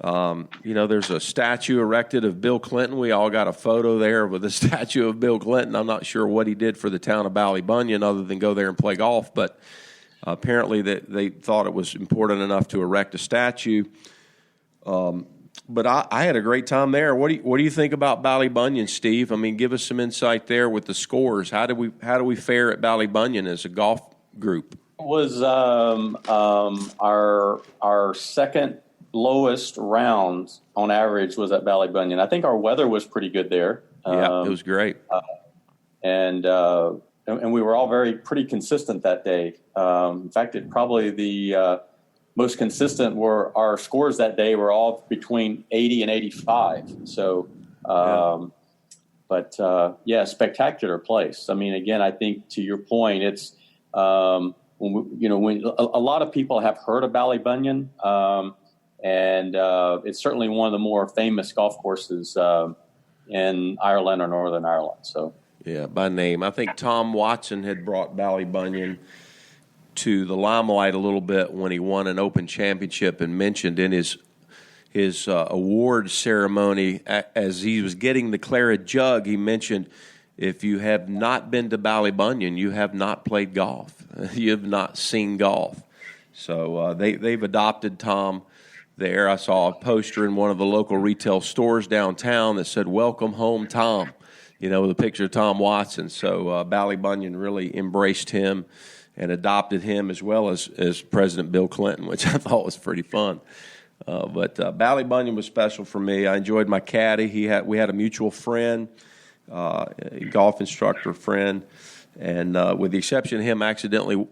there's a statue erected of Bill Clinton. We all got a photo there with a statue of Bill Clinton. I'm not sure what he did for the town of Ballybunion other than go there and play golf. But apparently they thought it was important enough to erect a statue. But I had a great time there. What do you think about Ballybunion, Steve? I mean, give us some insight there with the scores. How do we fare at Ballybunion as a golf group? It was our second lowest round on average was at Ballybunion. I think our weather was pretty good there. Yeah, it was great. And we were all pretty consistent that day. In fact, probably the most consistent were our scores that day were all between 80 and 85. So, spectacular place. I mean, again, I think to your point, it's when a lot of people have heard of Ballybunion, and it's certainly one of the more famous golf courses in Ireland or Northern Ireland. So, yeah, by name, I think Tom Watson had brought Ballybunion to the limelight a little bit when he won an Open Championship, and mentioned in his award ceremony as he was getting the claret jug, he mentioned, if you have not been to Ballybunion, you have not played golf. You have not seen golf. So they've adopted Tom there. I saw a poster in one of the local retail stores downtown that said, "Welcome home, Tom," with a picture of Tom Watson. So Ballybunion really embraced him and adopted him, as well as President Bill Clinton, which I thought was pretty fun. But Ballybunion was special for me. I enjoyed my caddy. We had a mutual friend, a golf instructor friend, And with the exception of him accidentally,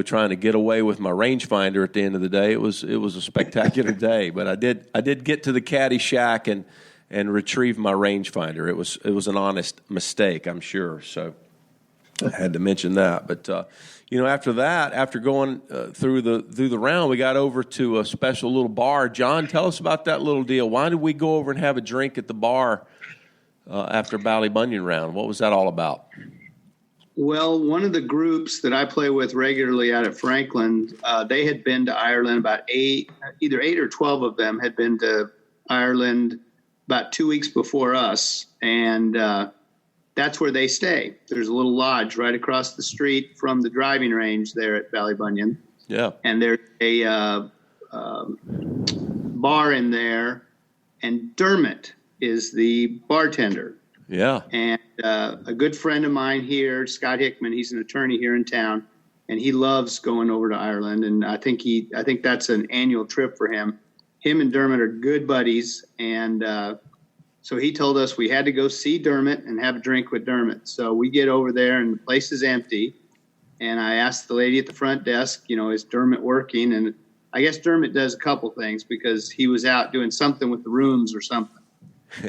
trying to get away with my rangefinder at the end of the day, it was a spectacular day. But I did get to the caddy shack and retrieve my rangefinder. It was an honest mistake, I'm sure. So I had to mention that. But after that, after going through the round, we got over to a special little bar. John, tell us about that little deal. Why did we go over and have a drink at the bar after Ballybunion round? What was that all about? Well, one of the groups that I play with regularly out at Franklin, they had been to Ireland about either 8 or 12 of them had been to Ireland about 2 weeks before us. And that's where they stay. There's a little lodge right across the street from the driving range there at Ballybunion. Yeah. And there's a bar in there, and Dermot is the bartender. Yeah. And a good friend of mine here, Scott Hickman, he's an attorney here in town, and he loves going over to Ireland. And I think that's an annual trip for him. Him and Dermot are good buddies. And so he told us we had to go see Dermot and have a drink with Dermot. So we get over there and the place is empty. And I asked the lady at the front desk, is Dermot working? And I guess Dermot does a couple things because he was out doing something with the rooms or something.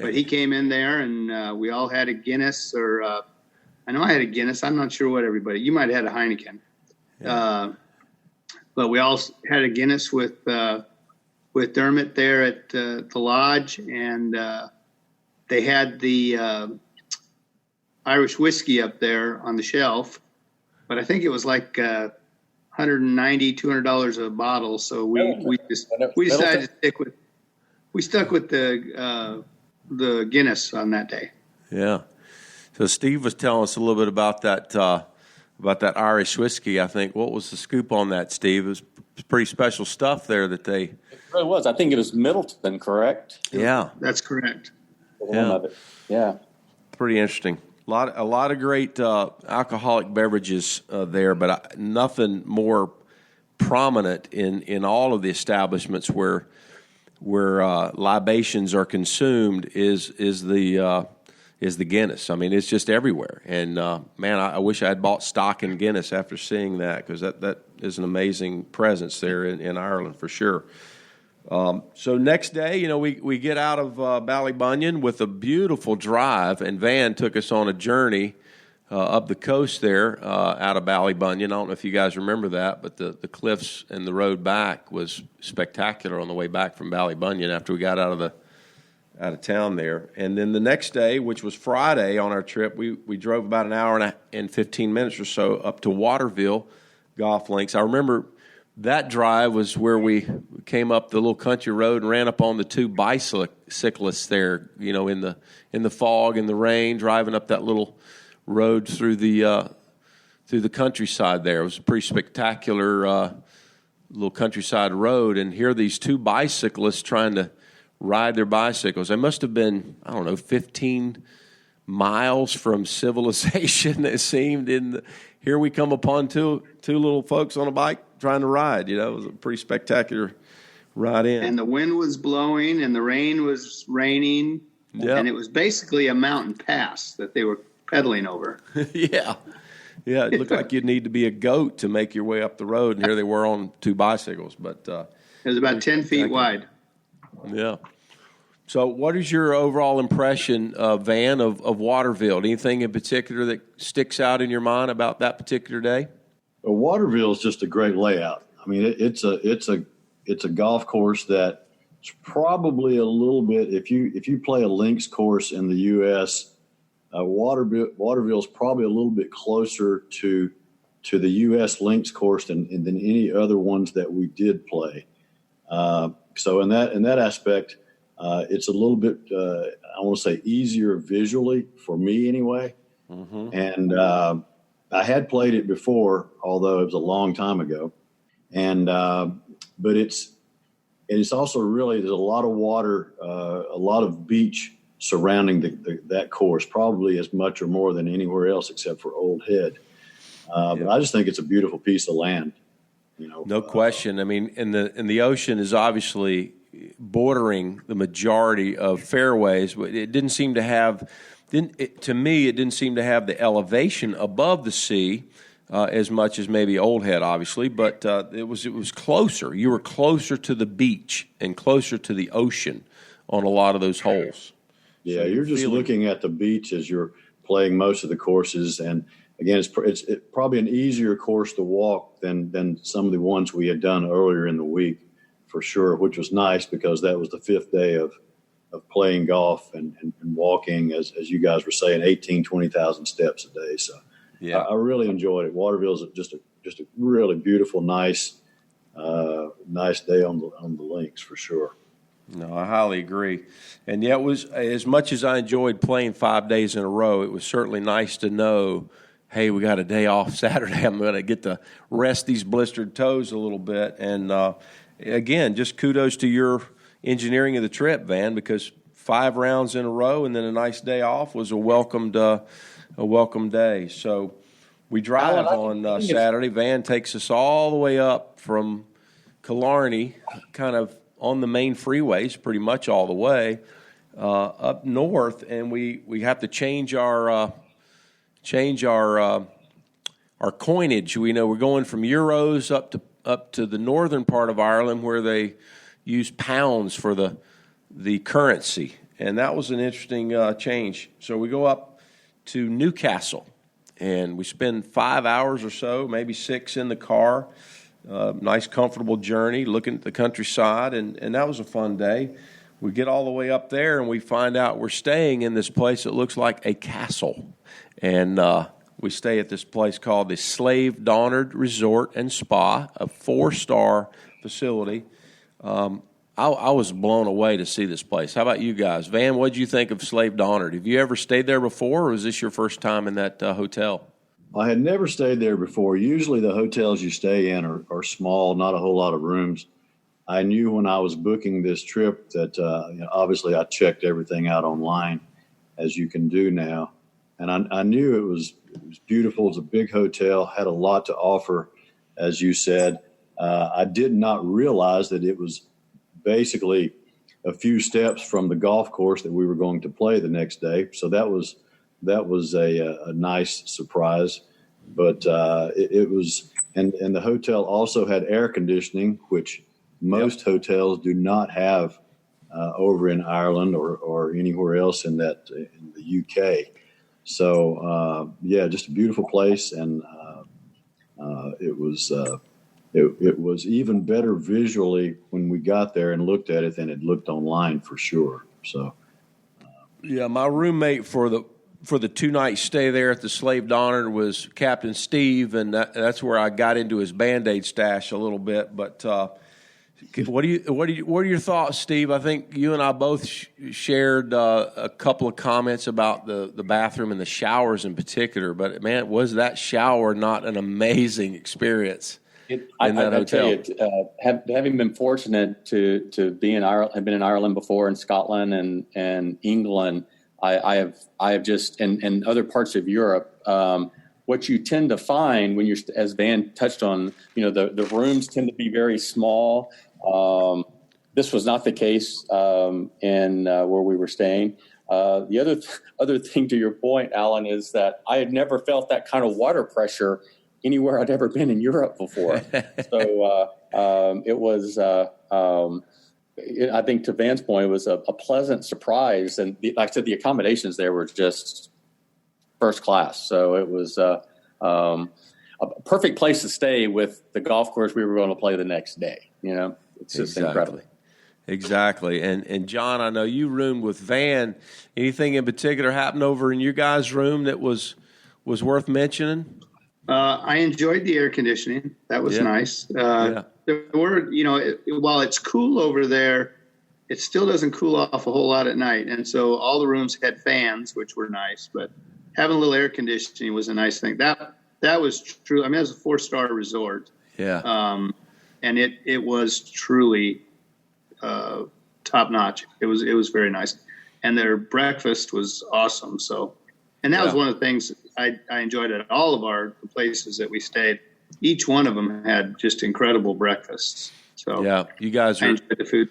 But he came in there, and we all had a Guinness, or I know I had a Guinness. I'm not sure what everybody. You might have had a Heineken. Yeah. But we all had a Guinness with Dermot there at the lodge, and they had the Irish whiskey up there on the shelf. But I think it was like $190, $200 a bottle. So we decided to stuck with the Guinness on that day. Yeah. So Steve was telling us a little bit about that Irish whiskey. I think, what was the scoop on that, Steve? It was pretty special stuff there that they. It really was. I think it was Middleton, correct? Yeah, that's correct. Yeah. Pretty interesting. A lot of great alcoholic beverages there, but nothing more prominent in all of the establishments where libations are consumed is the Guinness. I mean, it's just everywhere. And man, I wish I had bought stock in Guinness after seeing that, because that is an amazing presence there in Ireland for sure. So next day, we get out of Ballybunion with a beautiful drive, and Van took us on a journey up the coast there out of Ballybunion. I don't know if you guys remember that, but the cliffs and the road back was spectacular on the way back from Ballybunion after we got out of town there. And then the next day, which was Friday on our trip, we drove about an hour and 15 minutes or so up to Waterville Golf Links. I remember that drive was where we came up the little country road and ran up on the two bicyclists there, in the fog and the rain, driving up that little road through the countryside there. It was a pretty spectacular little countryside road, and here are these two bicyclists trying to ride their bicycles. They must have been, 15 miles from civilization, it seemed. Here we come upon two little folks on a bike trying to ride. It was a pretty spectacular ride in. And the wind was blowing, and the rain was raining, and it was basically a mountain pass that they were pedaling over. Yeah, it looked like you'd need to be a goat to make your way up the road, and here they were on two bicycles. But it was about 10 feet wide. Yeah. So what is your overall impression, Van, of Waterville? Anything in particular that sticks out in your mind about that particular day? Well, Waterville is just a great layout. I mean, it's a golf course that's probably a little bit, if you play a links course in the U.S., Waterville is probably a little bit closer to the U.S. links course than any other ones that we did play. So in that aspect, it's a little bit, I want to say, easier visually for me anyway. Mm-hmm. And I had played it before, although it was a long time ago. And but it's also really, there's a lot of water, a lot of beach surrounding that course, probably as much or more than anywhere else except for Old Head. But I just think it's a beautiful piece of land. No question. I mean, and the ocean is obviously bordering the majority of fairways, but it didn't seem to have to me, it didn't seem to have the elevation above the sea as much as maybe Old Head, obviously, but it was closer. You were closer to the beach and closer to the ocean on a lot of those holes. Yeah, So you're just looking at the beach as you're playing most of the courses, and again, it's probably an easier course to walk than some of the ones we had done earlier in the week, for sure, which was nice because that was the fifth day of playing golf and walking, as you guys were saying, 20,000 steps a day. So yeah, I really enjoyed it. Waterville's just a really beautiful, nice day on the links for sure. No, I highly agree. And yeah, it was, as much as I enjoyed playing 5 days in a row, it was certainly nice to know, hey, we got a day off Saturday. I'm going to get to rest these blistered toes a little bit. And again, just kudos to your engineering of the trip, Van, because 5 rounds in a row and then a nice day off was a welcome day. So we drive on Saturday. Van takes us all the way up from Killarney, kind of on the main freeways, pretty much all the way up north, and we have to change our coinage. We know we're going from euros up to the northern part of Ireland where they use pounds for the currency, and that was an interesting change. So we go up to Newcastle, and we spend 5 hours or so, maybe 6 in the car. Nice, comfortable journey, looking at the countryside, and that was a fun day. We get all the way up there, and we find out we're staying in this place that looks like a castle. And we stay at this place called the Slave Donard Resort and Spa, a 4-star facility. I was blown away to see this place. How about you guys? Van, what did you think of Slave Donard? Have you ever stayed there before, or was this your first time in that hotel? I had never stayed there before. Usually the hotels you stay in are small, not a whole lot of rooms. I knew when I was booking this trip that obviously I checked everything out online, as you can do now. And I knew it was beautiful. It was a big hotel, had a lot to offer, as you said. I did not realize that it was basically a few steps from the golf course that we were going to play the next day. So that was a nice surprise, but it was, and the hotel also had air conditioning, which most hotels do not have over in Ireland or anywhere else in the UK. So just a beautiful place, and it was even better visually when we got there and looked at it than it looked online for sure. So my roommate for the 2-night stay there at the Slave Donard was Captain Steve, and that's where I got into his Band-Aid stash a little bit. But what are your thoughts, Steve? I think you and I both shared a couple of comments about the bathroom and the showers in particular. But man, was that shower not an amazing experience in that hotel? I tell you, having been fortunate to be in Ireland, have been in Ireland before, in Scotland and England. I have just in other parts of Europe. What you tend to find when you're, as Van touched on, the rooms tend to be very small. This was not the case in where we were staying. The other thing to your point, Alan, is that I had never felt that kind of water pressure anywhere I'd ever been in Europe before. So it was. I think to Van's point, it was a pleasant surprise, and like I said, the accommodations there were just first class. So it was a perfect place to stay with the golf course we were going to play the next day. It's just incredible. Exactly. And John, I know you roomed with Van. Anything in particular happened over in your guys' room that was worth mentioning? I enjoyed the air conditioning. That was nice. There were, while it's cool over there, it still doesn't cool off a whole lot at night. And so all the rooms had fans, which were nice, but having a little air conditioning was a nice thing. That was true. I mean, it was a 4-star resort. Yeah. And it was truly top notch. It was very nice. And their breakfast was awesome. So, and that was one of the things I enjoyed at all of the places that we stayed. Each one of them had just incredible breakfasts. So yeah, you guys enjoyed the food.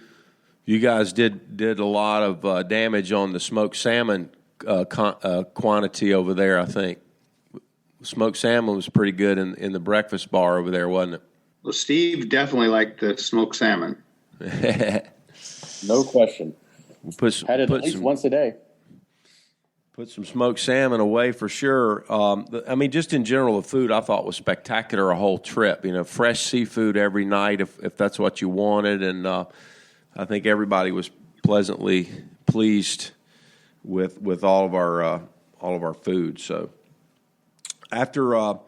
You guys did a lot of damage on the smoked salmon quantity over there, I think. Smoked salmon was pretty good in the breakfast bar over there, wasn't it? Well, Steve definitely liked the smoked salmon. No question. We'll Had it at least once a day. Put some smoked salmon away for sure. I mean, just in general, the food I thought was spectacular a whole trip. You know, fresh seafood every night if that's what you wanted, and I think everybody was pleasantly pleased with all of our food. So after a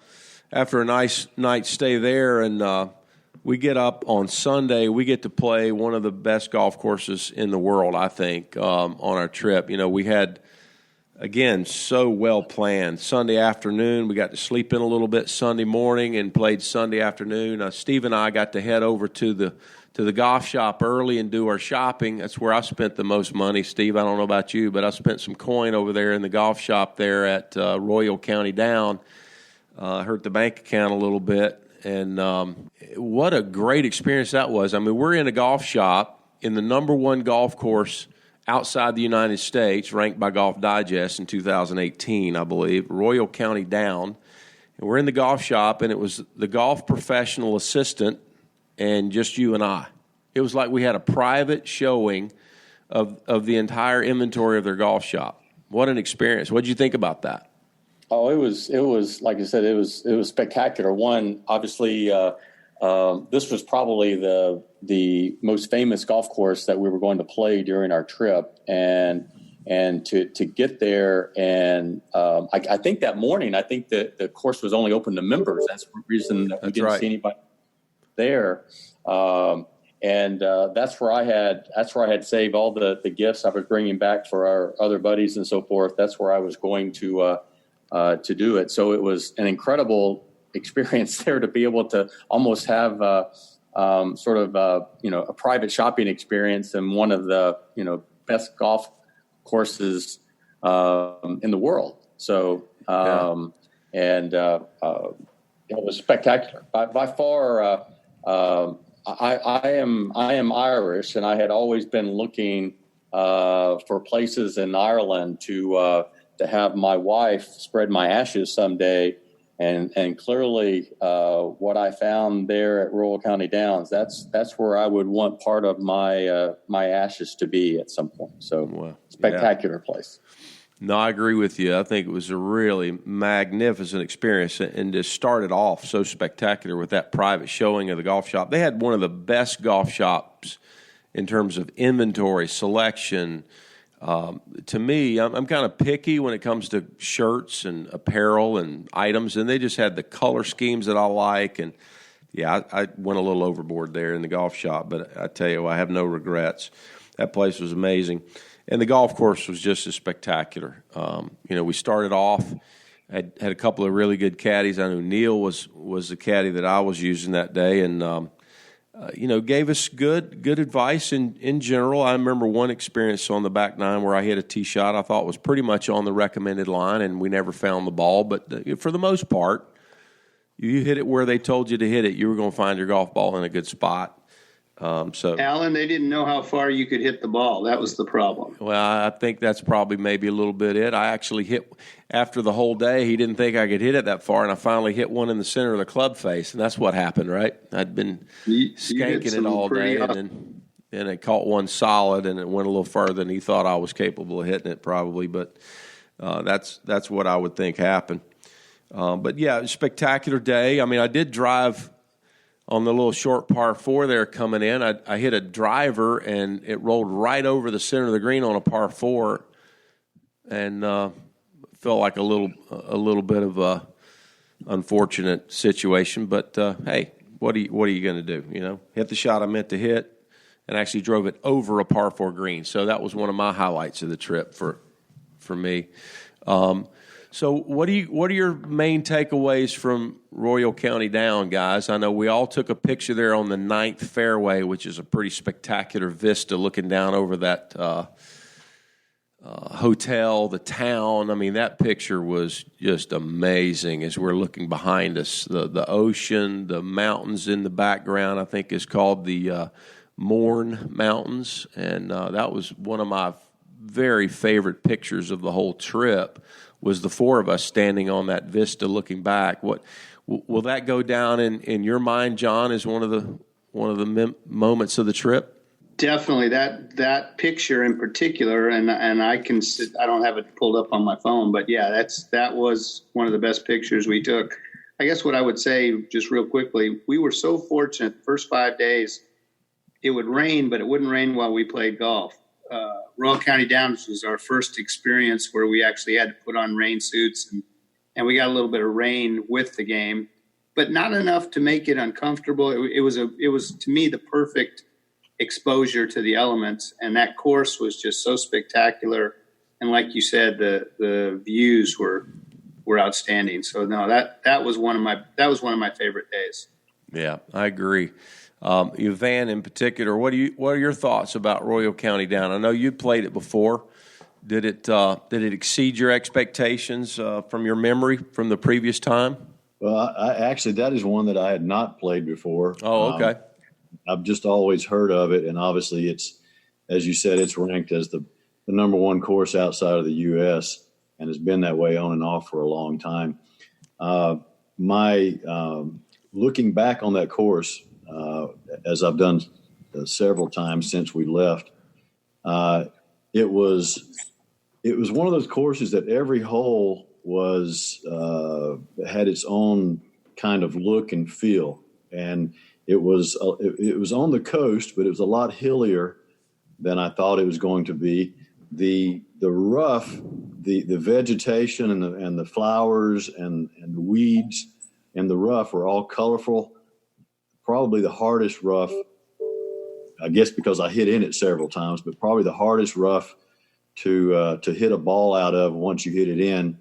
nice night's stay there, and we get up on Sunday, we get to play one of the best golf courses in the world, I think, on our trip. You know, we had, again, so well planned. Sunday afternoon, we got to sleep in a little bit Sunday morning and played Sunday afternoon. Steve and I got to head over to the golf shop early and do our shopping. That's where I spent the most money. Steve, I don't know about you, but I spent some coin over there in the golf shop there at Royal County Down. Hurt the bank account a little bit. And what a great experience that was. I mean, we're in a golf shop in the number one golf course outside the United States, ranked by Golf Digest in 2018, I believe, Royal County Down. And we're in the golf shop, and it was the golf professional assistant and just you and I. It was like we had a private showing of the entire inventory of their golf shop. What an experience. What did you think about that? Oh, it was like I said, it was spectacular. One, obviously, this was probably the most famous golf course that we were going to play during our trip, and to get there, and I think that morning, I think that the course was only open to members. That's the reason that we didn't see anybody there. And that's where I had saved all the gifts I was bringing back for our other buddies and so forth. That's where I was going to do it. So it was an incredible experience there to be able to almost have sort of a private shopping experience in one of the best golf courses in the world. So and it was spectacular. By far, I am Irish, and I had always been looking for places in Ireland to have my wife spread my ashes someday, and clearly what I found there at Royal County Downs, that's where I would want part of my my ashes to be at some point. So spectacular place. No, I agree with you. I think it was a really magnificent experience, and just started off so spectacular with that private showing of the golf shop. They had one of the best golf shops in terms of inventory, selection. To me, I'm kind of picky when it comes to shirts and apparel and items, and they just had the color schemes that I like. And, I went a little overboard there in the golf shop, but I tell you, I have no regrets. That place was amazing. And the golf course was just as spectacular. We started off, had a couple of really good caddies. I knew Neil was the caddy that I was using that day, and gave us good advice in general. I remember one experience on the back nine where I hit a tee shot I thought was pretty much on the recommended line, and we never found the ball. But for the most part, you hit it where they told you to hit it, you were going to find your golf ball in a good spot. Alan, they didn't know how far you could hit the ball. That was the problem. Well, I think that's probably maybe a little bit it. I actually hit, after the whole day, he didn't think I could hit it that far, and I finally hit one in the center of the club face, and that's what happened, right? I'd been skanking it all day, and then it caught one solid, and it went a little further than he thought I was capable of hitting it probably, but that's what I would think happened. But, spectacular day. I mean, I did drive on the little short par 4 there coming in. I hit a driver, and it rolled right over the center of the green on a par 4, and felt like a little bit of a unfortunate situation. But hey, what are you going to do? Hit the shot I meant to hit, and actually drove it over a par 4 green. So that was one of my highlights of the trip for me. So what are your main takeaways from Royal County Down, guys? I know we all took a picture there on the 9th fairway, which is a pretty spectacular vista looking down over that hotel, the town. I mean, that picture was just amazing as we're looking behind us. The ocean, the mountains in the background, I think is called the Mourne Mountains, and that was one of my very favorite pictures of the whole trip was the four of us standing on that vista looking back. What will that go down in your mind, John, as one of the moments of the trip? Definitely that picture in particular, and I don't have it pulled up on my phone, but yeah, that was one of the best pictures we took. I guess what I would say just real quickly, we were so fortunate the first 5 days. It would rain, but it wouldn't rain while we played golf. Royal County Downs was our first experience where we actually had to put on rain suits, and we got a little bit of rain with the game, but not enough to make it uncomfortable. It was to me the perfect exposure to the elements, and that course was just so spectacular. And like you said, the views were outstanding. So no, that was one of my favorite days. Yeah, I agree. Van, in particular, what are your thoughts about Royal County Down? I know you played it before. Did it exceed your expectations from your memory from the previous time? Well, I actually, that is one that I had not played before. Oh, okay. I've just always heard of it, and obviously it's, as you said, it's ranked as the number one course outside of the U.S. and has been that way on and off for a long time. Looking back on that course, as I've done several times since we left, it was one of those courses that every hole had its own kind of look and feel, and it was on the coast, but it was a lot hillier than I thought it was going to be. The rough, the vegetation and the flowers and the weeds and the rough were all colorful. Probably the hardest rough, I guess because I hit in it several times, but probably the hardest rough to hit a ball out of once you hit it in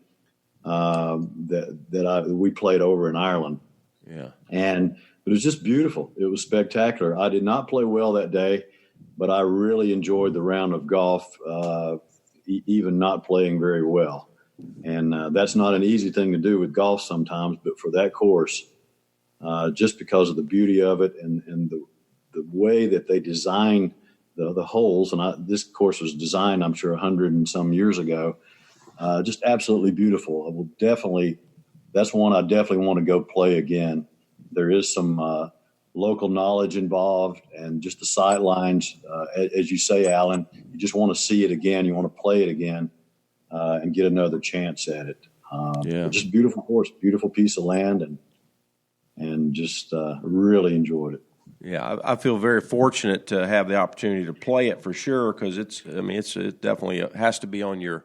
we played over in Ireland. Yeah, and it was just beautiful. It was spectacular. I did not play well that day, but I really enjoyed the round of golf, even not playing very well. And that's not an easy thing to do with golf sometimes, but for that course, just because of the beauty of it and the way that they design the holes, and this course was designed, I'm sure, 100 and some years ago, just absolutely beautiful. That's one I definitely want to go play again. There is some local knowledge involved, and just the sight lines, as you say, Alan, you just want to see it again. You want to play it again and get another chance at it. Just beautiful course, beautiful piece of land, and just really enjoyed it. Yeah, I feel very fortunate to have the opportunity to play it for sure, because it definitely has to be on your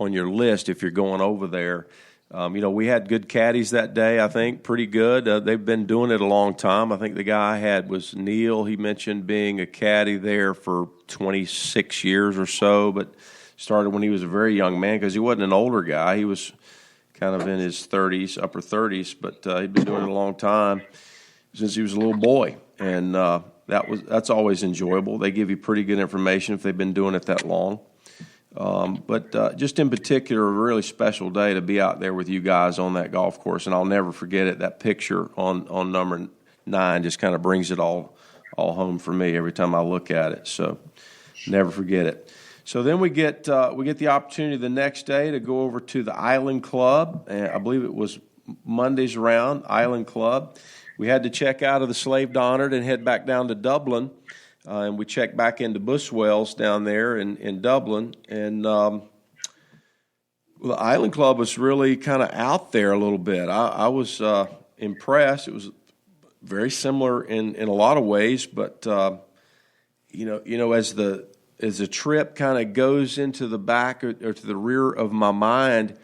list if you're going over there. We had good caddies that day, I think, pretty good. They've been doing it a long time. I think the guy I had was Neil. He mentioned being a caddy there for 26 years or so, but started when he was a very young man because he wasn't an older guy. He was kind of in his 30s, upper 30s, but he'd been doing it a long time since he was a little boy. And that's always enjoyable. They give you pretty good information if they've been doing it that long. But just in particular, a really special day to be out there with you guys on that golf course, and I'll never forget it. That picture on number 9 just kind of brings it all home for me every time I look at it. So never forget it. So then we get the opportunity the next day to go over to the Island Club. I believe it was Monday's round, Island Club. We had to check out of the Slave Donard and head back down to Dublin. And we checked back into Buswell's down there in Dublin. And the Island Club was really kind of out there a little bit. I was impressed. It was very similar in a lot of ways, but as the trip kind of goes into the back or to the rear of my mind,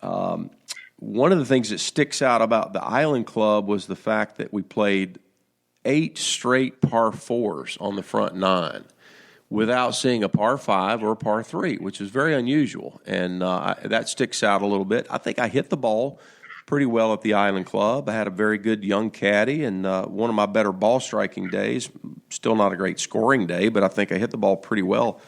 one of the things that sticks out about the Island Club was the fact that we played 8 straight par 4s on the front 9 without seeing a par 5 or a par 3, which is very unusual. And that sticks out a little bit. I think I hit the ball pretty well at the Island Club. I had a very good young caddy and one of my better ball striking days. Still not a great scoring day, but I think I hit the ball pretty well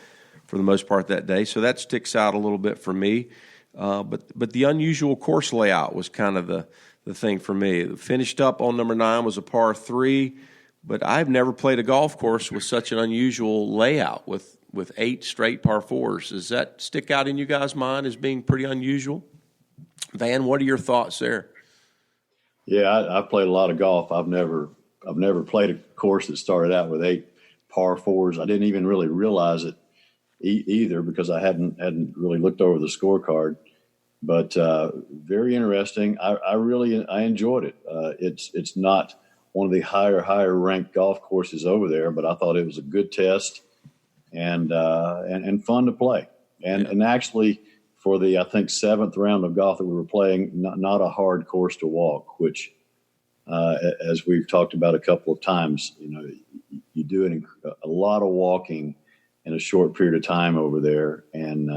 for the most part that day. So that sticks out a little bit for me. But the unusual course layout was kind of the thing for me. Finished up on number 9 was a par 3, but I've never played a golf course with such an unusual layout with with 8 straight par 4s. Does that stick out in you guys' mind as being pretty unusual? Van, what are your thoughts there? Yeah, I've played a lot of golf. I've never played a course that started out with 8 par 4s. I didn't even really realize it either because I hadn't really looked over the scorecard. But very interesting. I really enjoyed it. It's not one of the higher ranked golf courses over there, but I thought it was a good test and fun to play. And actually, for the, I think, 7th round of golf that we were playing, not a hard course to walk, which, as we've talked about a couple of times, you do a lot of walking in a short period of time over there. And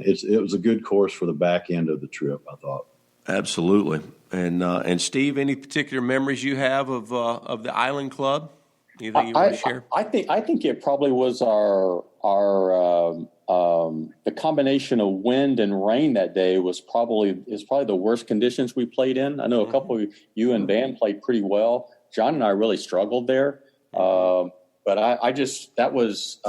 it was a good course for the back end of the trip, I thought. Absolutely. And Steve, any particular memories you have of the Island Club? Anything you want to share? I think it probably was our the combination of wind and rain that day was probably the worst conditions we played in. I know a couple of you and Van played pretty well. John and I really struggled there. But that was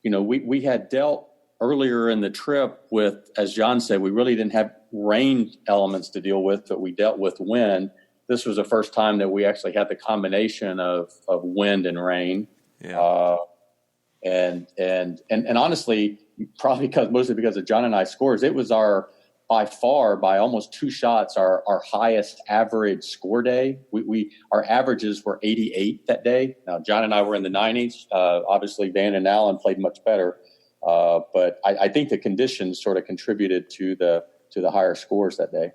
we had dealt earlier in the trip with, as John said, we really didn't have rain elements to deal with, but we dealt with wind. This was the first time that we actually had the combination of wind and rain. Yeah. And honestly, probably mostly because of John and I scores, it was by almost 2 shots, our highest average score day. Our averages were 88 that day. Now, John and I were in the 90s. Obviously, Van and Allen played much better. But I think the conditions sort of contributed to the higher scores that day.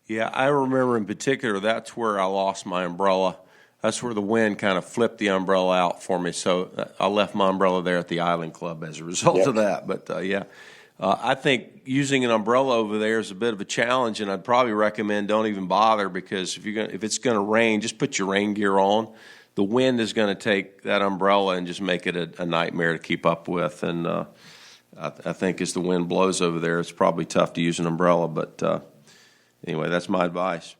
Yeah, I remember in particular, that's where I lost my umbrella. That's where the wind kind of flipped the umbrella out for me. So I left my umbrella there at the Island Club as a result of that. But, I think using an umbrella over there is a bit of a challenge, and I'd probably recommend don't even bother because if it's going to rain, just put your rain gear on. The wind is going to take that umbrella and just make it a nightmare to keep up with. And I think as the wind blows over there, it's probably tough to use an umbrella. But anyway, that's my advice.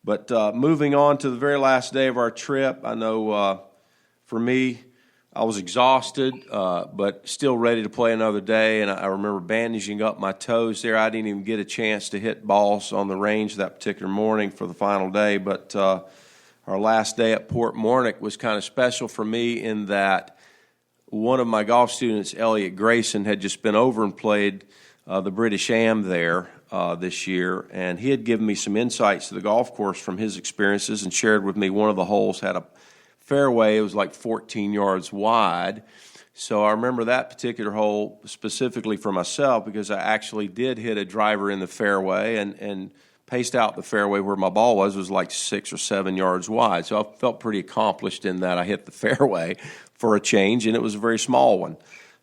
But moving on to the very last day of our trip, I know for me, I was exhausted, but still ready to play another day. And I remember bandaging up my toes there. I didn't even get a chance to hit balls on the range that particular morning for the final day. But our last day at Port Mornick was kind of special for me in that one of my golf students, Elliot Grayson, had just been over and played the British Am there this year, and he had given me some insights to the golf course from his experiences and shared with me one of the holes had a fairway. It was like 14 yards wide. So I remember that particular hole specifically for myself because I actually did hit a driver in the fairway and paced out the fairway where my ball was like 6 or 7 yards wide. So I felt pretty accomplished in that I hit the fairway for a change, and it was a very small one.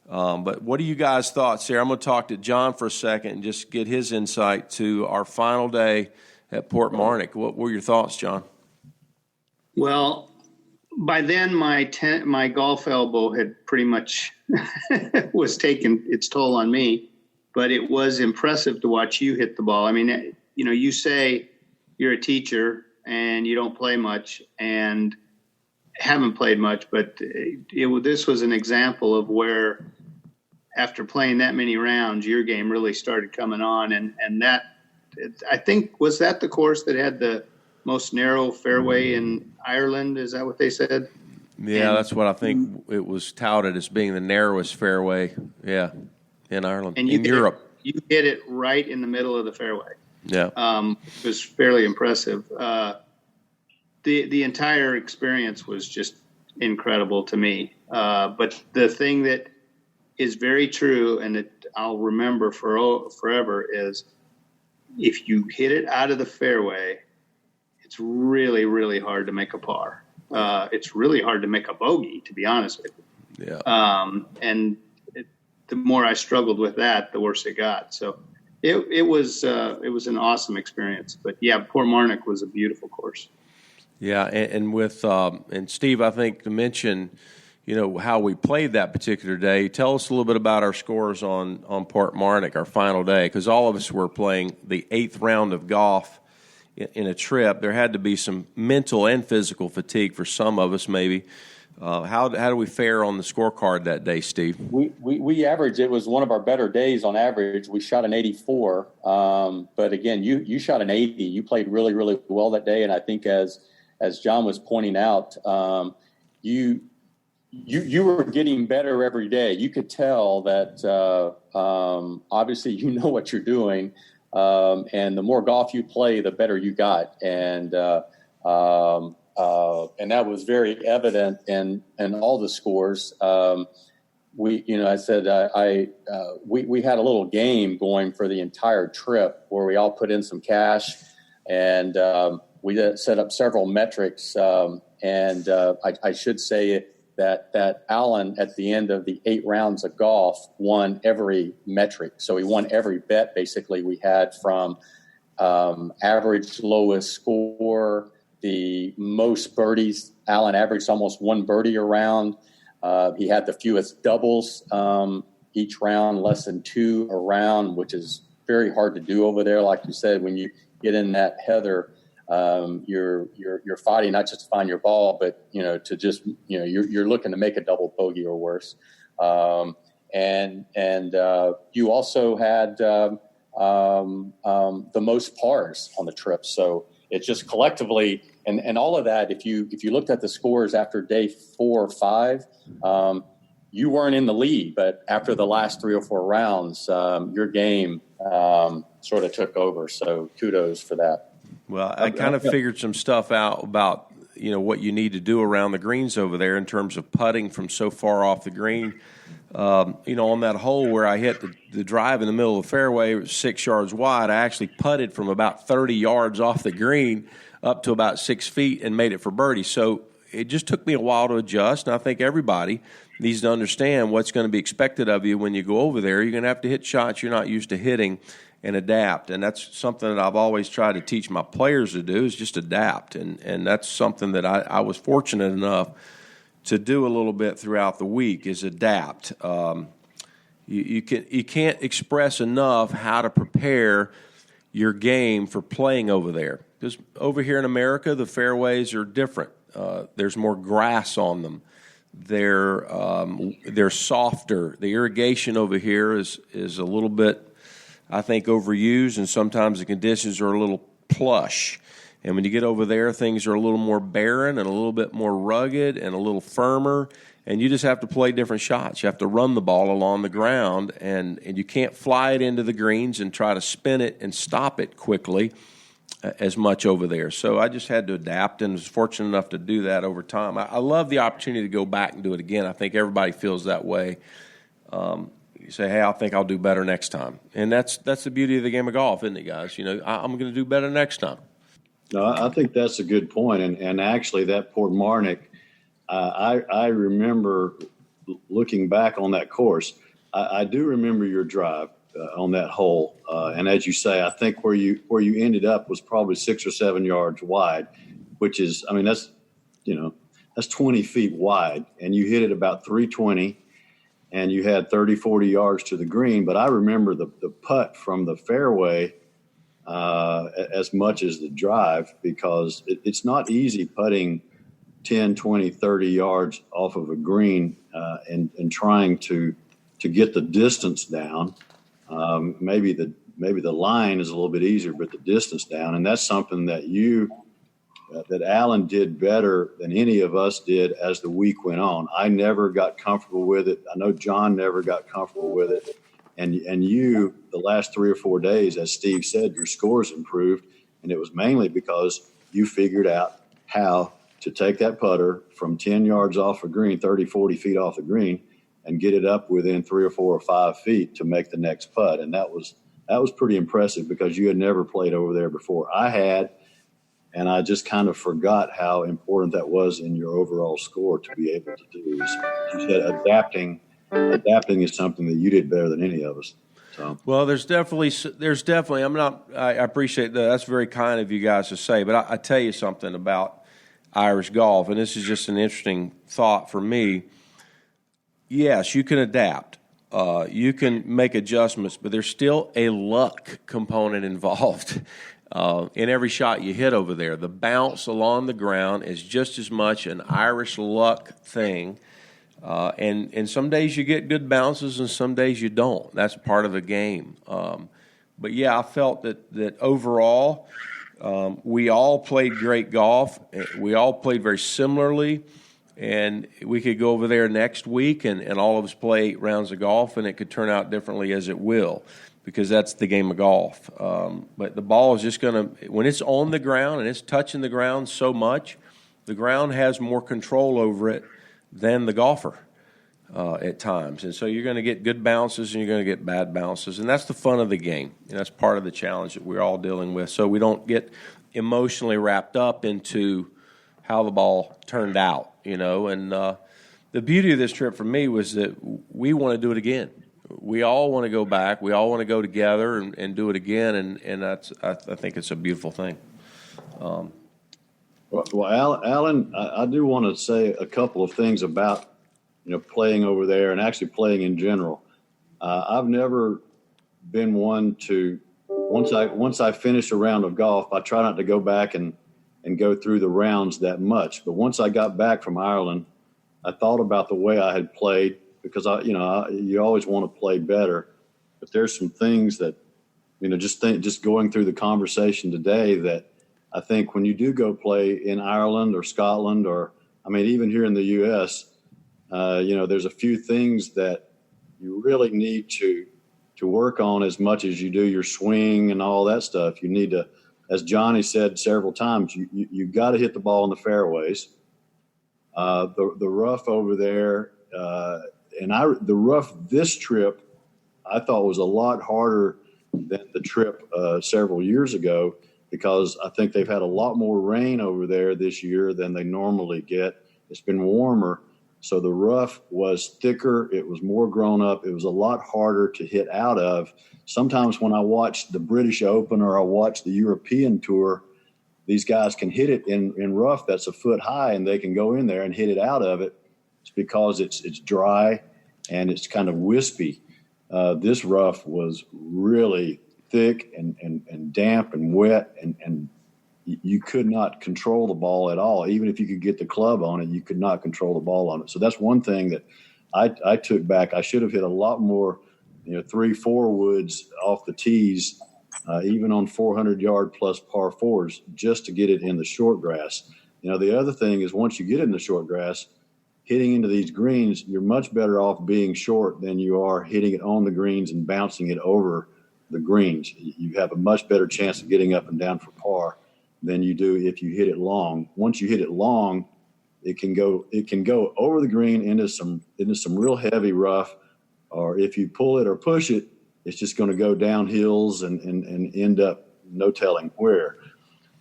But what are you guys' thoughts here? I'm going to talk to John for a second and just get his insight to our final day at Port Mornick. What were your thoughts, John? Well, by then my golf elbow had pretty much was taking its toll on me, but it was impressive to watch you hit the ball. I mean, you say you're a teacher and you don't play much and haven't played much, but this was an example of where after playing that many rounds, your game really started coming on. And that, I think, was that the course that had the most narrow fairway in Ireland? Is that what they said? Yeah, that's what I think. It was touted as being the narrowest fairway, in Ireland, and in Europe. You hit it right in the middle of the fairway. Yeah. It was fairly impressive. The entire experience was just incredible to me. But the thing that is very true and that I'll remember forever is if you hit it out of the fairway, it's really, really hard to make a par. It's really hard to make a bogey, to be honest with you. Yeah. The more I struggled with that, the worse it got. So it was an awesome experience. But yeah, Port Mornick was a beautiful course. Yeah, and with and Steve, I think to mention, how we played that particular day. Tell us a little bit about our scores on Port Mornick, our final day, because all of us were playing the 8th round of golf in a trip. There had to be some mental and physical fatigue for some of us, maybe. How do we fare on the scorecard that day, Steve? We averaged, it was one of our better days on average. We shot an 84. But again, you shot an 80. You played really, really well that day. And I think as John was pointing out, you were getting better every day. You could tell that obviously you know what you're doing. And the more golf you play, the better you got. And that was very evident in all the scores. We had a little game going for the entire trip where we all put in some cash, and we set up several metrics. I should say that Allen, at the end of the 8 rounds of golf, won every metric. So he won every bet, basically, we had, from average lowest score, the most birdies. Allen averaged almost 1 birdie a round. He had the fewest doubles each round, less than 2 a round, which is very hard to do over there. Like you said, when you get in that heather, you're fighting not just to find your ball, but to just you're looking to make a double bogey or worse. And you also had the most pars on the trip. So it's just collectively, and all of that. If you looked at the scores after day 4 or 5, you weren't in the lead, but after the last 3 or 4 rounds, your game sort of took over. So kudos for that. Well, I kind of figured some stuff out about what you need to do around the greens over there in terms of putting from so far off the green. On that hole where I hit the drive in the middle of the fairway, it was 6 yards wide. I actually putted from about 30 yards off the green up to about 6 feet and made it for birdie. So it just took me a while to adjust, and I think everybody needs to understand what's going to be expected of you when you go over there. You're going to have to hit shots you're not used to hitting and adapt. And that's something that I've always tried to teach my players to do, is just adapt. And that's something that I was fortunate enough to do a little bit throughout the week, is adapt. You can't express enough how to prepare your game for playing over there. Because over here in America, the fairways are different. There's more grass on them. They're softer. The irrigation over here is a little bit, I think, overused, and sometimes the conditions are a little plush. And when you get over there, things are a little more barren and a little bit more rugged and a little firmer, and you just have to play different shots. You have to run the ball along the ground, and you can't fly it into the greens and try to spin it and stop it quickly as much over there. So I just had to adapt, and was fortunate enough to do that over time. I love the opportunity to go back and do it again. I think everybody feels that way. You say, hey, I think I'll do better next time. And that's the beauty of the game of golf, isn't it, guys? I'm going to do better next time. No, I think that's a good point. And actually, that Port Marnock, I remember looking back on that course. I do remember your drive on that hole. And as you say, I think where you ended up was probably 6 or 7 yards wide, which is, that's 20 feet wide. And you hit it about 320, and you had 30, 40 yards to the green. But I remember the putt from the fairway as much as the drive, because it's not easy putting 10, 20, 30 yards off of a green and trying to get the distance down. Maybe the line is a little bit easier, but the distance down. And that's something that that Allen did better than any of us did as the week went on. I never got comfortable with it. I know John never got comfortable with it. And you, the last 3 or 4 days, as Steve said, your scores improved. And it was mainly because you figured out how to take that putter from 10 yards off a green, 30, 40 feet off the green, and get it up within 3 or 4 or 5 feet to make the next putt. And that was pretty impressive, because you had never played over there before. I had, and I just kind of forgot how important that was in your overall score to be able to do. As you said, adapting is something that you did better than any of us. So. Well, there's definitely. I appreciate that. That's very kind of you guys to say. But I tell you something about Irish golf, and this is just an interesting thought for me. Yes, you can adapt. You can make adjustments, but there's still a luck component involved. in every shot you hit over there. The bounce along the ground is just as much an Irish luck thing. And some days you get good bounces and some days you don't. That's part of the game. But, yeah, I felt that overall we all played great golf. We all played very similarly. And we could go over there next week and all of us play 8 rounds of golf, and it could turn out differently as it will, because that's the game of golf. But the ball is just going to – when it's on the ground and it's touching the ground so much, the ground has more control over it than the golfer at times. And so you're going to get good bounces and you're going to get bad bounces. And that's the fun of the game. And that's part of the challenge that we're all dealing with. So we don't get emotionally wrapped up into how the ball turned out. And the beauty of this trip for me was that we want to do it again. We all want to go back. We all want to go together and do it again, and that's I think it's a beautiful thing. Well, Alan, I do want to say a couple of things about playing over there and actually playing in general. I've never been one to once I finish a round of golf, I try not to go back and go through the rounds that much. But once I got back from Ireland, I thought about the way I had played, because you always want to play better. But there's some things that, just going through the conversation today, that I think when you do go play in Ireland or Scotland, or even here in the U.S., there's a few things that you really need to work on as much as you do your swing and all that stuff. You need to, as Johnny said several times, you got to hit the ball in the fairways. The rough over there, the rough this trip, I thought was a lot harder than the trip several years ago, because I think they've had a lot more rain over there this year than they normally get. It's been warmer, so the rough was thicker. It was more grown up. It was a lot harder to hit out of. Sometimes when I watch the British Open or I watch the European Tour, these guys can hit it in rough that's a foot high, and they can go in there and hit it out of it. It's because it's dry and it's kind of wispy. This rough was really thick and damp and wet, and you could not control the ball at all. Even if you could get the club on it, you could not control the ball on it. So that's one thing that I took back. I should have hit a lot more 3-4 woods off the tees, even on 400-yard plus par fours, just to get it in the short grass. The other thing is, once you get in the short grass, hitting into these greens, you're much better off being short than you are hitting it on the greens and bouncing it over the greens. You have a much better chance of getting up and down for par than you do if you hit it long. Once you hit it long, it can go over the green into some real heavy rough, or if you pull it or push it, it's just going to go down hills and end up no telling where.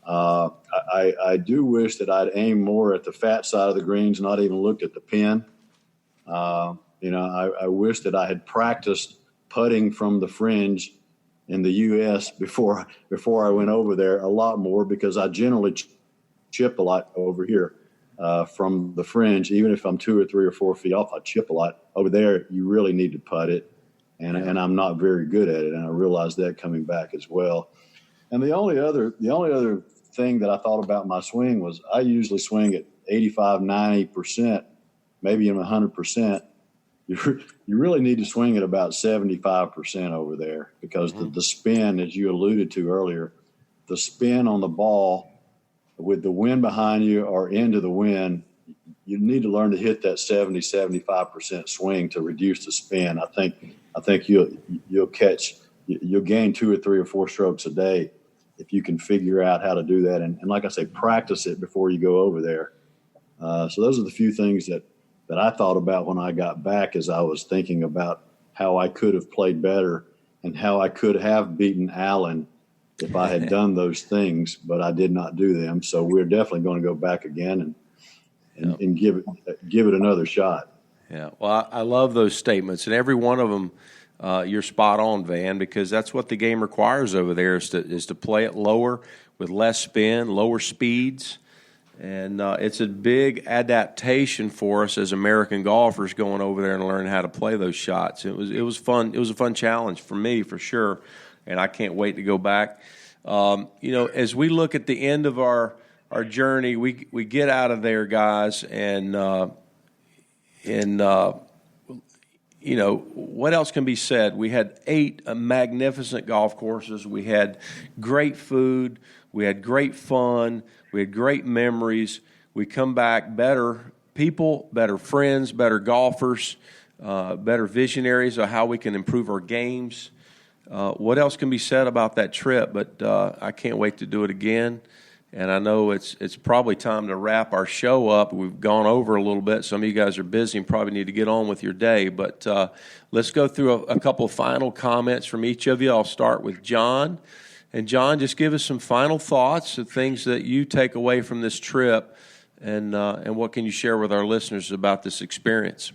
I do wish that I'd aimed more at the fat side of the greens, not even looked at the pin. I wish that I had practiced putting from the fringe in the U.S. before I went over there a lot more, because I generally chip a lot over here from the fringe. Even if I'm 2 or 3 or 4 feet off, I chip a lot. Over there, you really need to putt it, and I'm not very good at it, and I realized that coming back as well. And the only other thing that I thought about my swing was, I usually swing at 85, 90%, maybe even 100%. You really need to swing at about 75% over there, because the spin, as you alluded to earlier, the spin on the ball with the wind behind you or into the wind, you need to learn to hit that 70, 75% swing to reduce the spin. I think you'll gain 2 or 3 or 4 strokes a day if you can figure out how to do that. And like I say, practice it before you go over there. So those are the few things that I thought about when I got back, as I was thinking about how I could have played better and how I could have beaten Allen if I had done those things, but I did not do them. So we're definitely going to go back again and give it another shot. Yeah, well, I love those statements, and every one of them, you're spot on, Van, because that's what the game requires over there, is to play it lower with less spin, lower speeds. And it's a big adaptation for us as American golfers, going over there and learning how to play those shots. It was fun. It was a fun challenge for me, for sure, and I can't wait to go back. As we look at the end of our journey, we get out of there, guys, and what else can be said? We had 8 magnificent golf courses. We had great food. We had great fun. We had great memories. We come back better people, better friends, better golfers, better visionaries of how we can improve our games. What else can be said about that trip? But I can't wait to do it again. And I know it's probably time to wrap our show up. We've gone over a little bit. Some of you guys are busy and probably need to get on with your day. But let's go through a couple of final comments from each of you. I'll start with John. And John, just give us some final thoughts of things that you take away from this trip, and what can you share with our listeners about this experience?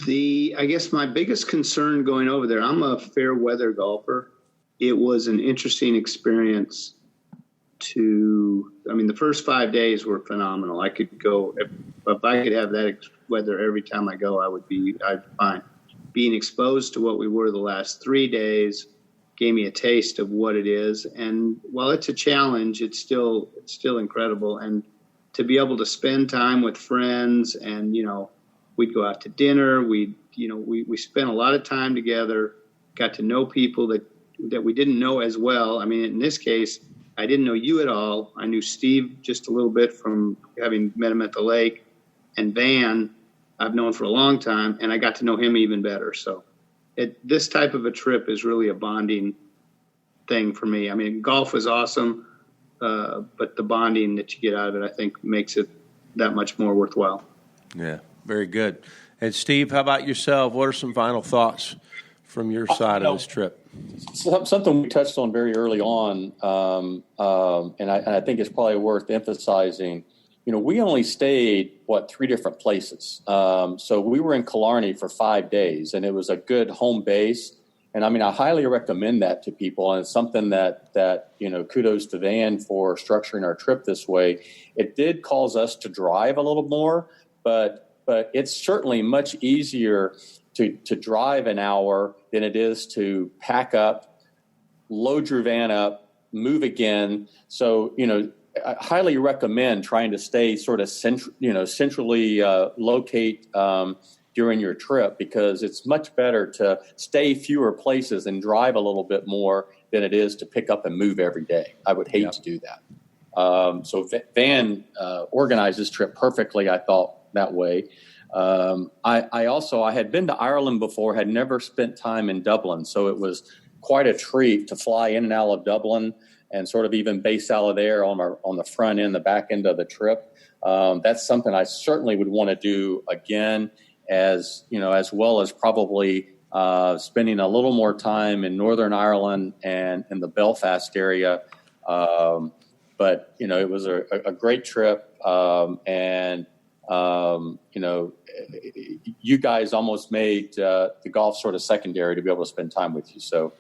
I guess my biggest concern going over there, I'm a fair weather golfer. It was an interesting experience. The first 5 days were phenomenal. I could go, if I could have that weather every time I go, I'd be fine. Being exposed to what we were the last 3 days gave me a taste of what it is. And while it's a challenge, it's still incredible. And to be able to spend time with friends, and, we'd go out to dinner. We spent a lot of time together, got to know people that we didn't know as well. I mean, in this case, I didn't know you at all. I knew Steve just a little bit from having met him at the lake, and Van I've known for a long time, and I got to know him even better. So this type of a trip is really a bonding thing for me. I mean, golf was awesome, but the bonding that you get out of it, I think, makes it that much more worthwhile. Yeah, very good. And Steve, how about yourself? What are some final thoughts from your side of this trip? Something we touched on very early on, and I think it's probably worth emphasizing. We only stayed, 3 different places. So we were in Killarney for 5 days, and it was a good home base. And I highly recommend that to people. And it's something that kudos to Van for structuring our trip this way. It did cause us to drive a little more, but it's certainly much easier to drive an hour than it is to pack up, load your van up, move again. So, I highly recommend trying to stay sort of centrally locate during your trip, because it's much better to stay fewer places and drive a little bit more than it is to pick up and move every day. I would hate to do that. So Van organized this trip perfectly, I thought, that way. I had been to Ireland before, had never spent time in Dublin, so it was quite a treat to fly in and out of Dublin and sort of even base out of there on the front end, the back end of the trip. That's something I certainly would want to do again, as well as probably spending a little more time in Northern Ireland and in the Belfast area. But it was a great trip, and you guys almost made the golf sort of secondary to be able to spend time with you. So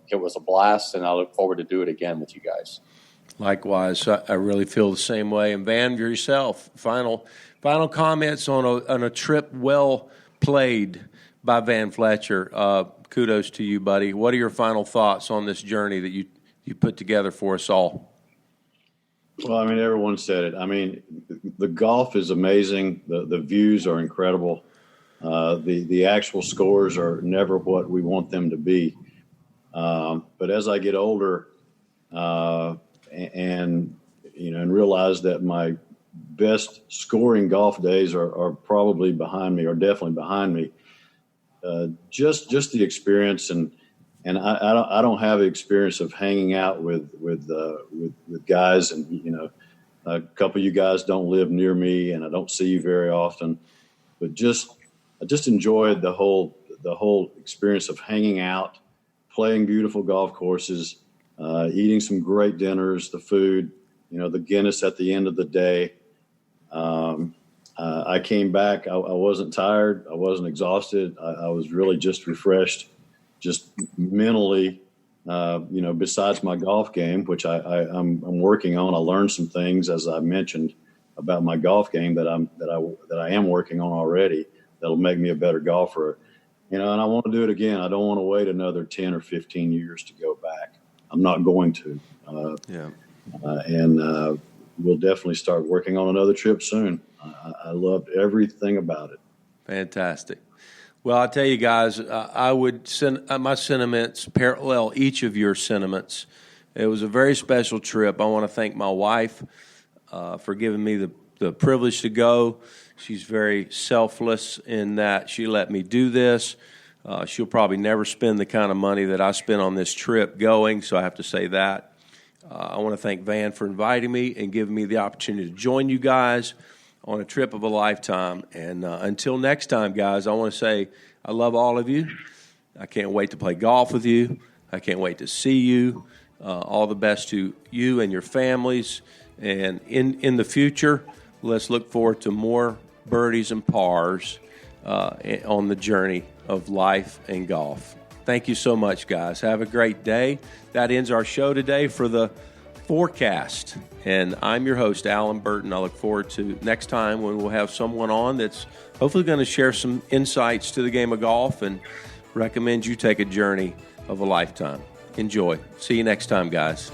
it was a blast, and I look forward to do it again with you guys. Likewise, I really feel the same way. And Van, yourself, final comments on a trip well played by Van Fletcher. Kudos to you, buddy. What are your final thoughts on this journey that you put together for us all? Well, everyone said it. The golf is amazing. The views are incredible. The actual scores are never what we want them to be. But as I get older, and realize that my best scoring golf days are probably behind me, or definitely behind me, just the experience, and I don't have the experience of hanging out with guys, and a couple of you guys don't live near me, and I don't see you very often, but I just enjoyed the whole experience of hanging out, playing beautiful golf courses, eating some great dinners, the food, the Guinness at the end of the day. I came back. I wasn't tired. I wasn't exhausted. I was really just refreshed, just mentally, besides my golf game, which I'm working on. I learned some things, as I mentioned, about my golf game that I am working on already. That'll make me a better golfer. And I want to do it again. I don't want to wait another 10 or 15 years to go back. I'm not going to. And we'll definitely start working on another trip soon. I loved everything about it. Fantastic. Well, I'll tell you guys, I would send my sentiments parallel each of your sentiments. It was a very special trip. I want to thank my wife for giving me the privilege to go. She's very selfless in that she let me do this. She'll probably never spend the kind of money that I spent on this trip going, so I have to say that. I want to thank Van for inviting me and giving me the opportunity to join you guys on a trip of a lifetime. And until next time, guys, I want to say I love all of you. I can't wait to play golf with you. I can't wait to see you. All the best to you and your families. And in the future, let's look forward to more birdies and pars on the journey of life and golf. Thank you so much, guys. Have a great day. That ends our show today for the Forecast. And I'm your host, Allen Burton. I look forward to next time when we'll have someone on that's hopefully going to share some insights to the game of golf and recommend you take a journey of a lifetime. Enjoy. See you next time, guys.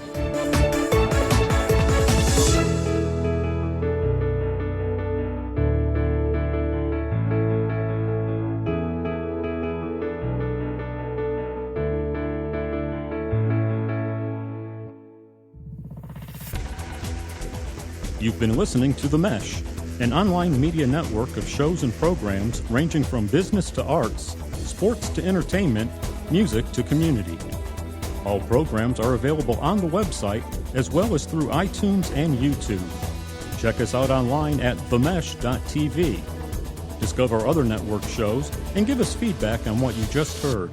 You've been listening to The Mesh, an online media network of shows and programs ranging from business to arts, sports to entertainment, music to community. All programs are available on the website as well as through iTunes and YouTube. Check us out online at themesh.tv. Discover other network shows and give us feedback on what you just heard.